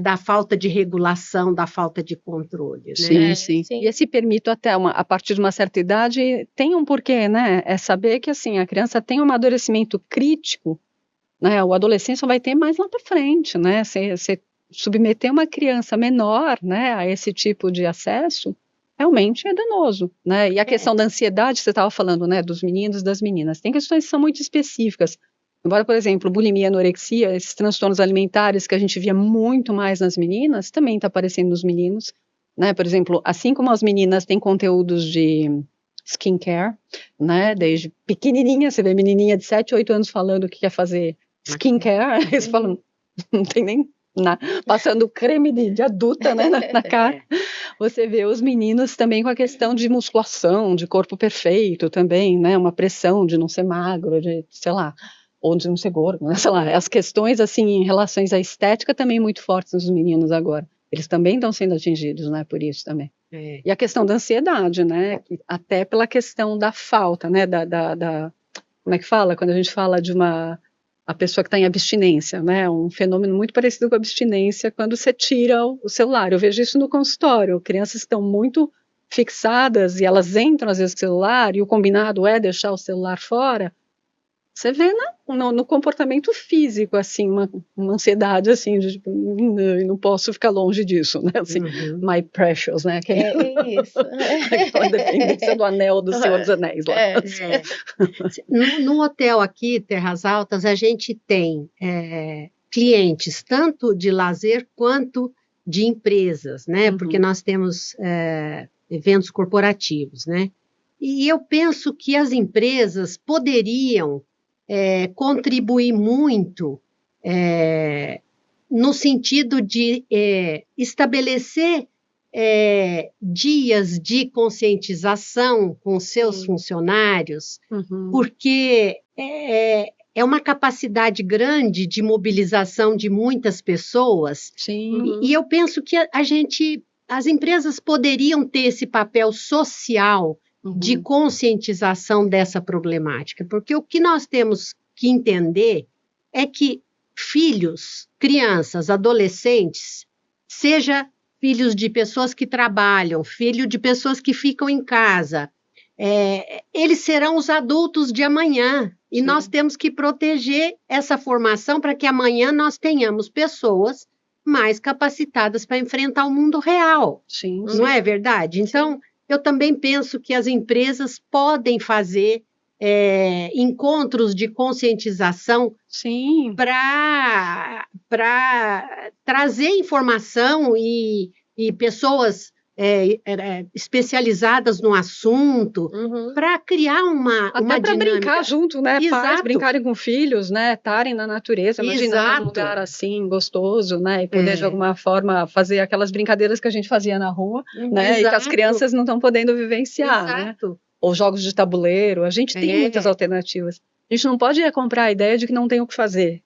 da falta de regulação, da falta de controle. Né? Sim. E esse permito até a partir de uma certa idade tem um porquê, né? É saber que assim, a criança tem um amadurecimento crítico, né? O adolescente só vai ter mais lá para frente, né? Você submeter uma criança menor, né, a esse tipo de acesso realmente é danoso, né? E a questão da ansiedade, você estava falando, né, dos meninos e das meninas, tem questões que são muito específicas. Embora, por exemplo, bulimia, anorexia, esses transtornos alimentares que a gente via muito mais nas meninas, também está aparecendo nos meninos, né? Por exemplo, assim como as meninas têm conteúdos de skincare, né? Desde pequenininha, você vê menininha de 7, 8 anos falando que quer fazer skincare, eles falam, não tem nem passando creme de adulta, né, na cara. Você vê os meninos também com a questão de musculação, de corpo perfeito também, né? Uma pressão de não ser magro, de, sei lá, ou de não ser gordo, né? Sei lá, as questões assim em relação à estética também muito fortes nos meninos agora. Eles também estão sendo atingidos, né, por isso também. E a questão da ansiedade, né, até pela questão da falta, né, como é que fala? Quando a gente fala de a pessoa que está em abstinência, né, um fenômeno muito parecido com a abstinência quando você tira o celular. Eu vejo isso no consultório, crianças que estão muito fixadas e elas entram às vezes no celular e o combinado é deixar o celular fora. Você vê no comportamento físico, assim, uma ansiedade, assim, de tipo, não posso ficar longe disso, né, assim, my precious, né, que é isso. Aquela dependência do anel do Senhor dos Anéis lá. No hotel aqui, Terras Altas, a gente tem clientes, tanto de lazer quanto de empresas, né, porque nós temos eventos corporativos, né, e eu penso que as empresas poderiam contribuir muito no sentido de estabelecer dias de conscientização com seus funcionários, porque é uma capacidade grande de mobilização de muitas pessoas. E eu penso que as empresas poderiam ter esse papel social de conscientização dessa problemática, porque o que nós temos que entender é que filhos, crianças, adolescentes, seja filhos de pessoas que trabalham, filho de pessoas que ficam em casa, eles serão os adultos de amanhã, e nós temos que proteger essa formação para que amanhã nós tenhamos pessoas mais capacitadas para enfrentar o mundo real. Não é verdade? Então, eu também penso que as empresas podem fazer encontros de conscientização para trazer informação e pessoas especializadas no assunto, para criar uma até para brincar junto, né? Exato. Pais brincarem com filhos, né? Estarem na natureza, imaginar um lugar assim, gostoso, né? E poder de alguma forma fazer aquelas brincadeiras que a gente fazia na rua, né? E que as crianças não estão podendo vivenciar, né? Ou jogos de tabuleiro, a gente tem muitas alternativas. A gente não pode comprar a ideia de que não tem o que fazer.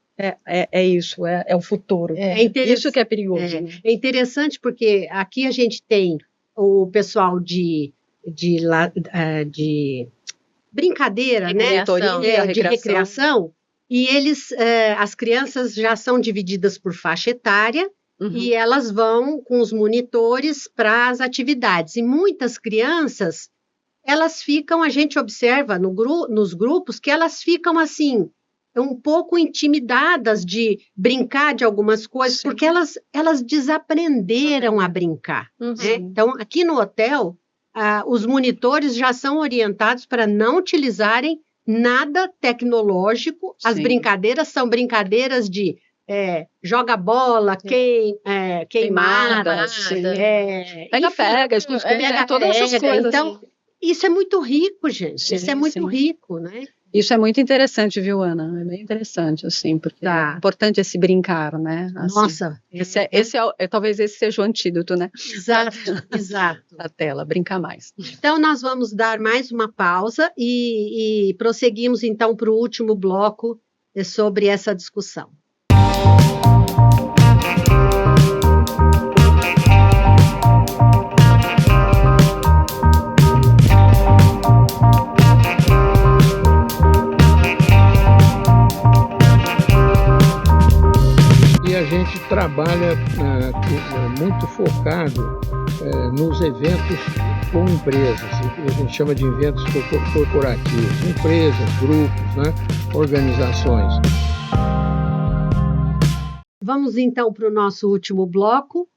Isso, é o futuro. Isso que é perigoso. Né? É interessante porque aqui a gente tem o pessoal de brincadeira, de recreação, e as crianças já são divididas por faixa etária, e elas vão com os monitores para as atividades. E muitas crianças, elas ficam, a gente observa nos grupos, que elas ficam assim, um pouco intimidadas de brincar de algumas coisas, porque elas desaprenderam a brincar. Né? Então, aqui no hotel, os monitores já são orientados para não utilizarem nada tecnológico. As brincadeiras são brincadeiras de joga bola, queimada, pega, todas essas coisas. Então, isso é muito rico, gente. Isso é muito rico, né? Isso é muito interessante, viu, Ana? É bem interessante, assim, porque é importante esse brincar, né? Assim, nossa! Talvez esse seja o antídoto, né? Exato. Da tela, brincar mais. Então, nós vamos dar mais uma pausa e prosseguimos, então, para o último bloco sobre essa discussão. A gente trabalha muito focado nos eventos com empresas, a gente chama de eventos corporativos, empresas, grupos, né, organizações. Vamos então para o nosso último bloco.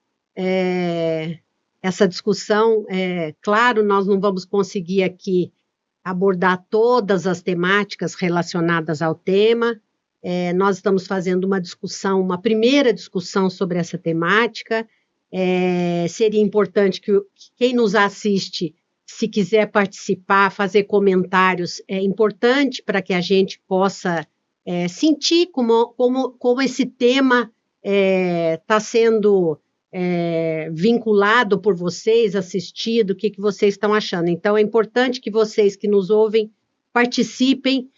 Essa discussão, claro, nós não vamos conseguir aqui abordar todas as temáticas relacionadas ao tema. Nós estamos fazendo uma primeira discussão sobre essa temática. Seria importante que quem nos assiste, se quiser participar, fazer comentários, é importante para que a gente possa sentir como esse tema está sendo vinculado por vocês, assistido, o que vocês estão achando. Então, é importante que vocês que nos ouvem participem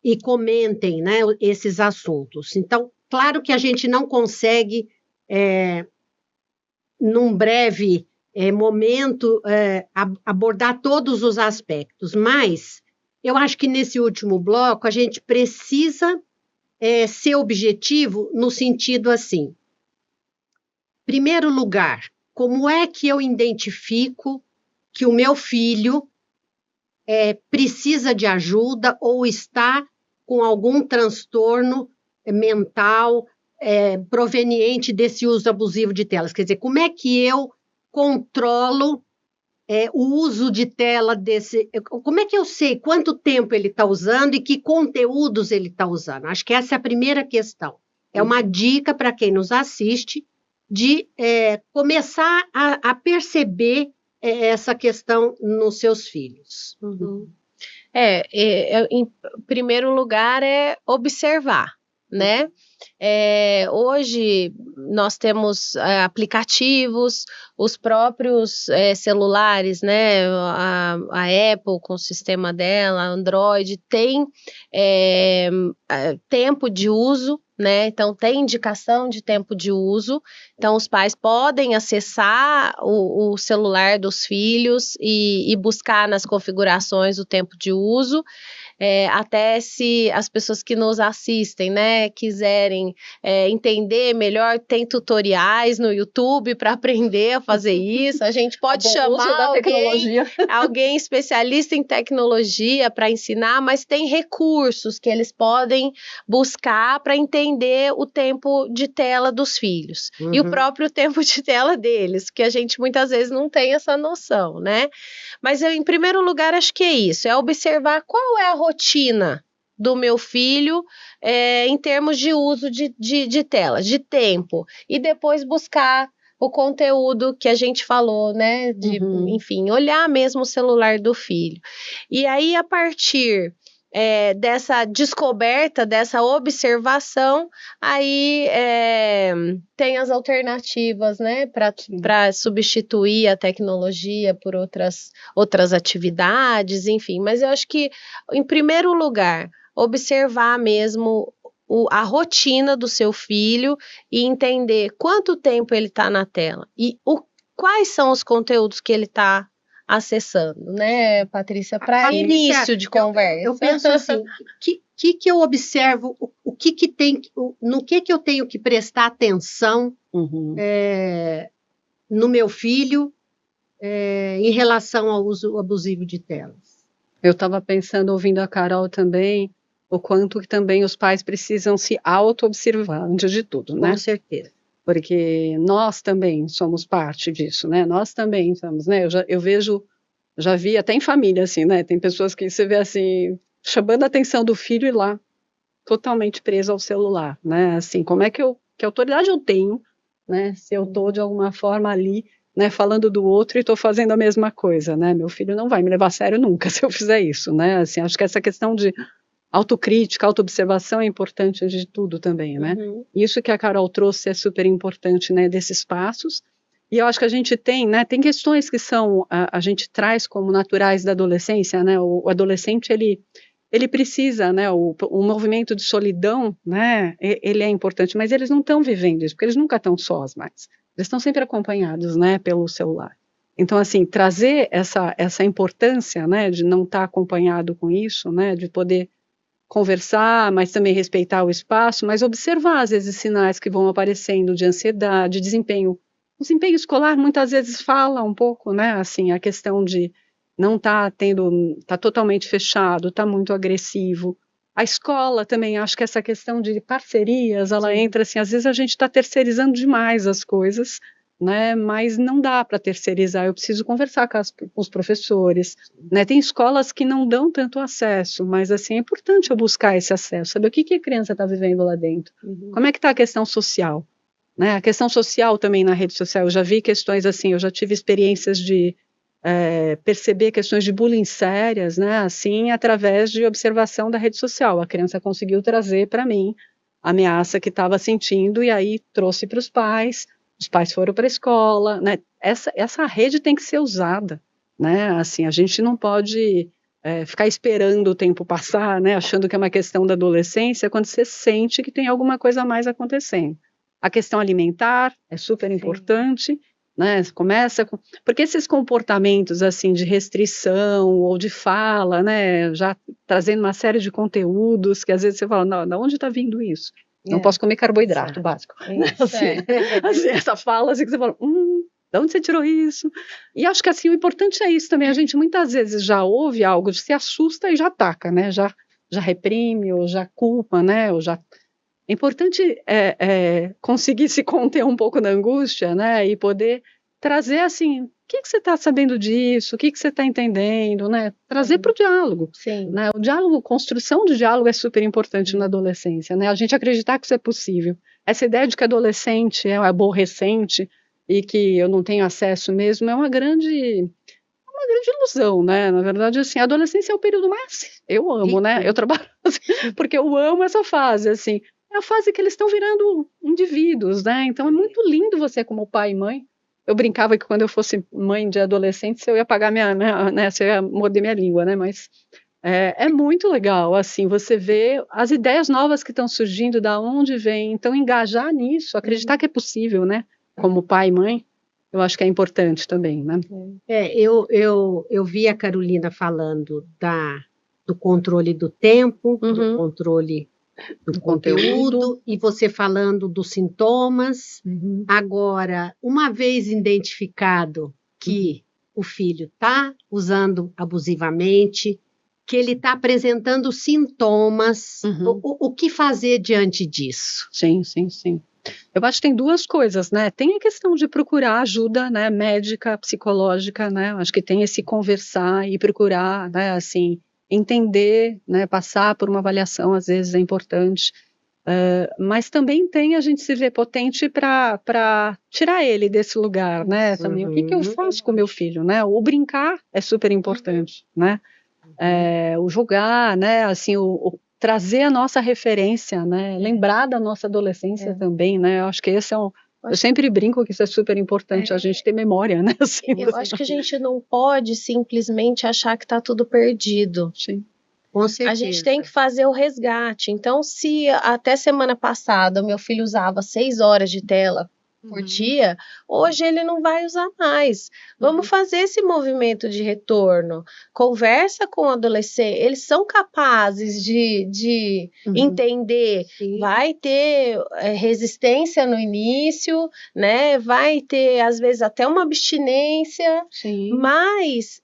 e comentem, né, esses assuntos. Então, claro que a gente não consegue, num breve momento, abordar todos os aspectos, mas eu acho que nesse último bloco a gente precisa ser objetivo no sentido assim. Primeiro lugar, como é que eu identifico que o meu filho precisa de ajuda ou está com algum transtorno mental proveniente desse uso abusivo de telas? Quer dizer, como é que eu controlo o uso de tela desse... Como é que eu sei quanto tempo ele está usando e que conteúdos ele está usando? Acho que essa é a primeira questão. É uma dica para quem nos assiste de começar a perceber essa questão nos seus filhos. Uhum. Em primeiro lugar, observar, né? Hoje nós temos aplicativos, os próprios celulares, né? A Apple com o sistema dela, a Android, tem tempo de uso, né? Então tem indicação de tempo de uso, então os pais podem acessar o celular dos filhos e buscar nas configurações o tempo de uso. Até se as pessoas que nos assistem, né, quiserem entender melhor, tem tutoriais no YouTube para aprender a fazer isso. A gente pode chamar alguém especialista em tecnologia para ensinar, mas tem recursos que eles podem buscar para entender o tempo de tela dos filhos e o próprio tempo de tela deles, que a gente muitas vezes não tem essa noção, né? Mas eu, em primeiro lugar, acho que é isso, é observar qual é a rotina do meu filho em termos de uso de tela, de tempo, e depois buscar o conteúdo que a gente falou, né, enfim, olhar mesmo o celular do filho. E aí, a partir dessa descoberta, dessa observação, aí tem as alternativas, né, para substituir a tecnologia por outras atividades, enfim. Mas eu acho que, em primeiro lugar, observar mesmo a rotina do seu filho e entender quanto tempo ele está na tela e quais são os conteúdos que ele está acessando, né, Patrícia, para início de conversa. Eu penso assim, que eu observo, no que eu tenho que prestar atenção no meu filho em relação ao uso abusivo de telas. Eu estava pensando, ouvindo a Carol também, o quanto que também os pais precisam se auto-observar antes de tudo, né? Com certeza. Porque nós também somos parte disso, né? Nós também somos, né? Eu vejo, já vi até em família, assim, né? Tem pessoas que você vê, assim, chamando a atenção do filho e lá, totalmente preso ao celular, né? Assim, que autoridade eu tenho, né? Se eu tô, de alguma forma, ali, né? Falando do outro e tô fazendo a mesma coisa, né? Meu filho não vai me levar a sério nunca se eu fizer isso, né? Assim, acho que essa questão de autocrítica, autoobservação é importante antes de tudo também, né? Isso que a Carol trouxe é super importante, né, desses passos. E eu acho que a gente tem, né, tem questões que a gente traz como naturais da adolescência, né? O adolescente, ele precisa, né, o movimento de solidão, né, ele é importante, mas eles não estão vivendo isso, porque eles nunca estão sós mais. Eles estão sempre acompanhados, né, pelo celular. Então, assim, trazer essa importância, né, de não estar acompanhado com isso, né, de poder conversar, mas também respeitar o espaço, mas observar, às vezes, sinais que vão aparecendo de ansiedade, desempenho. O desempenho escolar muitas vezes fala um pouco, né, assim, a questão de não tá totalmente fechado, tá muito agressivo. A escola também, acho que essa questão de parcerias, ela entra assim, às vezes a gente está terceirizando demais as coisas, né, mas não dá para terceirizar, eu preciso conversar com os professores, né, tem escolas que não dão tanto acesso, mas assim, é importante eu buscar esse acesso, saber o que a criança está vivendo lá dentro, como é que está a questão social, né, a questão social também na rede social, eu já vi questões assim, eu já tive experiências de perceber questões de bullying sérias, né, assim, através de observação da rede social, a criança conseguiu trazer para mim a ameaça que estava sentindo e aí trouxe para os pais foram para a escola, né, essa rede tem que ser usada, né, assim, a gente não pode ficar esperando o tempo passar, né, achando que é uma questão da adolescência, quando você sente que tem alguma coisa a mais acontecendo. A questão alimentar é super importante, né, porque esses comportamentos assim de restrição ou de fala, né, já trazendo uma série de conteúdos que às vezes você fala, não, de onde está vindo isso? Não posso comer carboidrato básico. Assim, essa fala assim que você fala, de onde você tirou isso? E acho que assim, o importante é isso também, a gente muitas vezes já ouve algo, se assusta e já ataca, né, já reprime ou já culpa, né, ou já... É importante conseguir se conter um pouco da angústia, né, e poder trazer assim, o que você está sabendo disso, o que você está entendendo, né, trazer para o diálogo. Sim. Né, o diálogo, construção de diálogo é super importante na adolescência, né, a gente acreditar que isso é possível. Essa ideia de que adolescente é aborrecente e que eu não tenho acesso mesmo é uma grande ilusão, né, na verdade, assim, a adolescência é o período mais, eu amo, né, eu trabalho assim, porque eu amo essa fase, assim, é a fase que eles estão virando indivíduos, né? Então é muito lindo você como pai e mãe. Eu brincava que quando eu fosse mãe de adolescente, eu ia pagar né, se eu ia morder minha língua, né? Mas é muito legal, assim, você vê as ideias novas que estão surgindo, da onde vem. Então engajar nisso, acreditar que é possível, né? Como pai e mãe, eu acho que é importante também, né? Eu vi a Carolina falando do controle do tempo, do controle do conteúdo, e você falando dos sintomas. Agora, uma vez identificado que o filho está usando abusivamente, que ele está apresentando sintomas, o que fazer diante disso? Sim. Eu acho que tem duas coisas, né? Tem a questão de procurar ajuda, né, médica, psicológica, né? Acho que tem esse conversar e procurar, né, assim, entender, né, passar por uma avaliação às vezes é importante, mas também tem a gente se ver potente para tirar ele desse lugar, né, também, o que eu faço com meu filho, né, o brincar é super importante, né, o jogar, né, assim, o trazer a nossa referência, né, lembrar da nossa adolescência também, né, eu acho que esse é eu sempre brinco que isso é super importante, a gente ter memória, né? Assim, eu acho que a gente não pode simplesmente achar que está tudo perdido. Sim. Com certeza. A gente tem que fazer o resgate. Então, se até semana passada o meu filho usava 6 horas de tela por dia, hoje ele não vai usar mais. Vamos fazer esse movimento de retorno. Conversa com o adolescente, eles são capazes de entender. Sim. Vai ter resistência no início, né? Vai ter, às vezes, até uma abstinência. Sim. Mas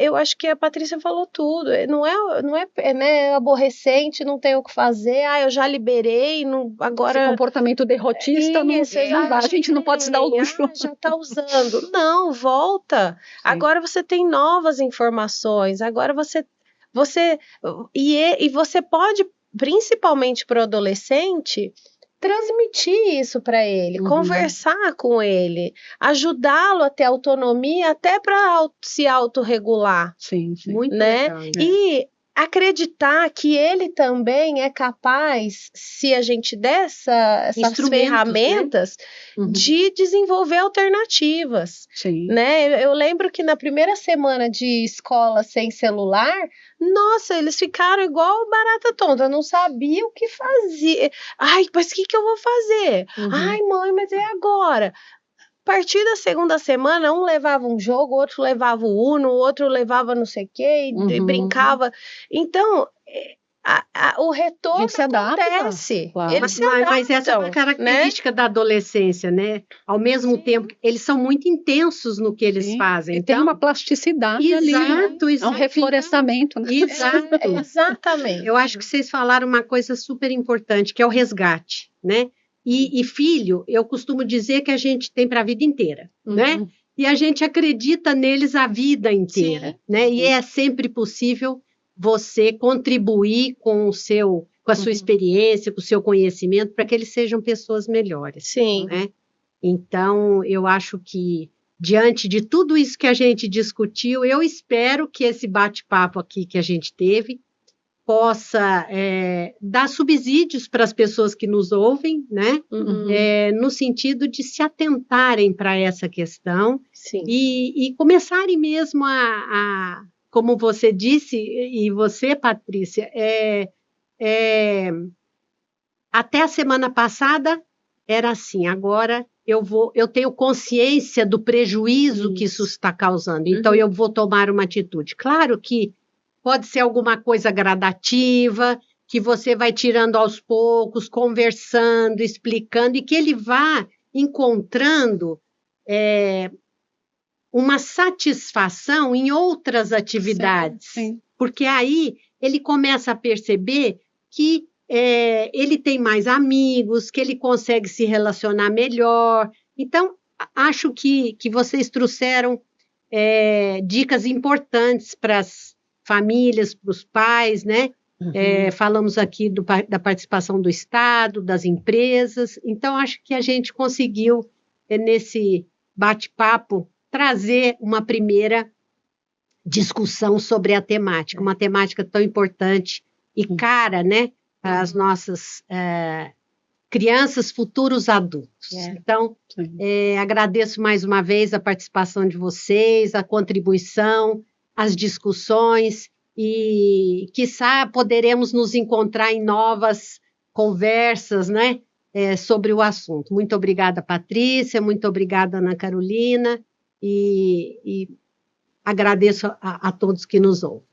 eu acho que a Patrícia falou tudo. Não é né, aborrecente, não tem o que fazer. Eu já liberei, agora... Esse comportamento derrotista. A gente não pode se dar o luxo. Já está usando. Não, volta. Sim. Agora você tem novas informações. Agora você pode, principalmente para o adolescente, transmitir isso para ele, conversar com ele, ajudá-lo a ter autonomia até para se autorregular. Sim. Muito legal, né? E acreditar que ele também é capaz, se a gente der essas ferramentas, né? De desenvolver alternativas. Sim. Né? Eu lembro que na primeira semana de escola sem celular, nossa, eles ficaram igual barata tonta, não sabia o que fazer. Ai, mas o que eu vou fazer? Ai, mãe, mas é agora. A partir da segunda semana, um levava um jogo, outro levava o Uno, o outro levava não sei o quê, e brincava. Então, o retorno acontece. Claro. Eles se adaptam, mas essa é uma característica da adolescência, né? Ao mesmo tempo, eles são muito intensos no que eles fazem. E tem uma plasticidade ali. Exato. É um reflorestamento. Né? Exato. Exatamente. Eu acho que vocês falaram uma coisa super importante, que é o resgate, né? E filho, eu costumo dizer que a gente tem para a vida inteira, né? E a gente acredita neles a vida inteira, né? E é sempre possível você contribuir com a sua experiência, com o seu conhecimento, para que eles sejam pessoas melhores. Sim. Né? Então, eu acho que, diante de tudo isso que a gente discutiu, eu espero que esse bate-papo aqui que a gente teve possa dar subsídios para as pessoas que nos ouvem, né? No sentido de se atentarem para essa questão e começarem mesmo como você disse, e você, Patrícia, até a semana passada era assim, agora eu tenho consciência do prejuízo que isso está causando, então eu vou tomar uma atitude. Claro que pode ser alguma coisa gradativa, que você vai tirando aos poucos, conversando, explicando, e que ele vá encontrando uma satisfação em outras atividades. Sim. Porque aí ele começa a perceber que ele tem mais amigos, que ele consegue se relacionar melhor. Então, acho que vocês trouxeram dicas importantes para as famílias, para os pais, né? Falamos aqui da participação do Estado, das empresas. Então, acho que a gente conseguiu, nesse bate-papo, trazer uma primeira discussão sobre a temática, uma temática tão importante e cara, né? Para as nossas crianças, futuros adultos. Então, agradeço mais uma vez a participação de vocês, a contribuição, as discussões e, quiçá, poderemos nos encontrar em novas conversas, né, sobre o assunto. Muito obrigada, Patrícia, muito obrigada, Ana Carolina, e agradeço a todos que nos ouvem.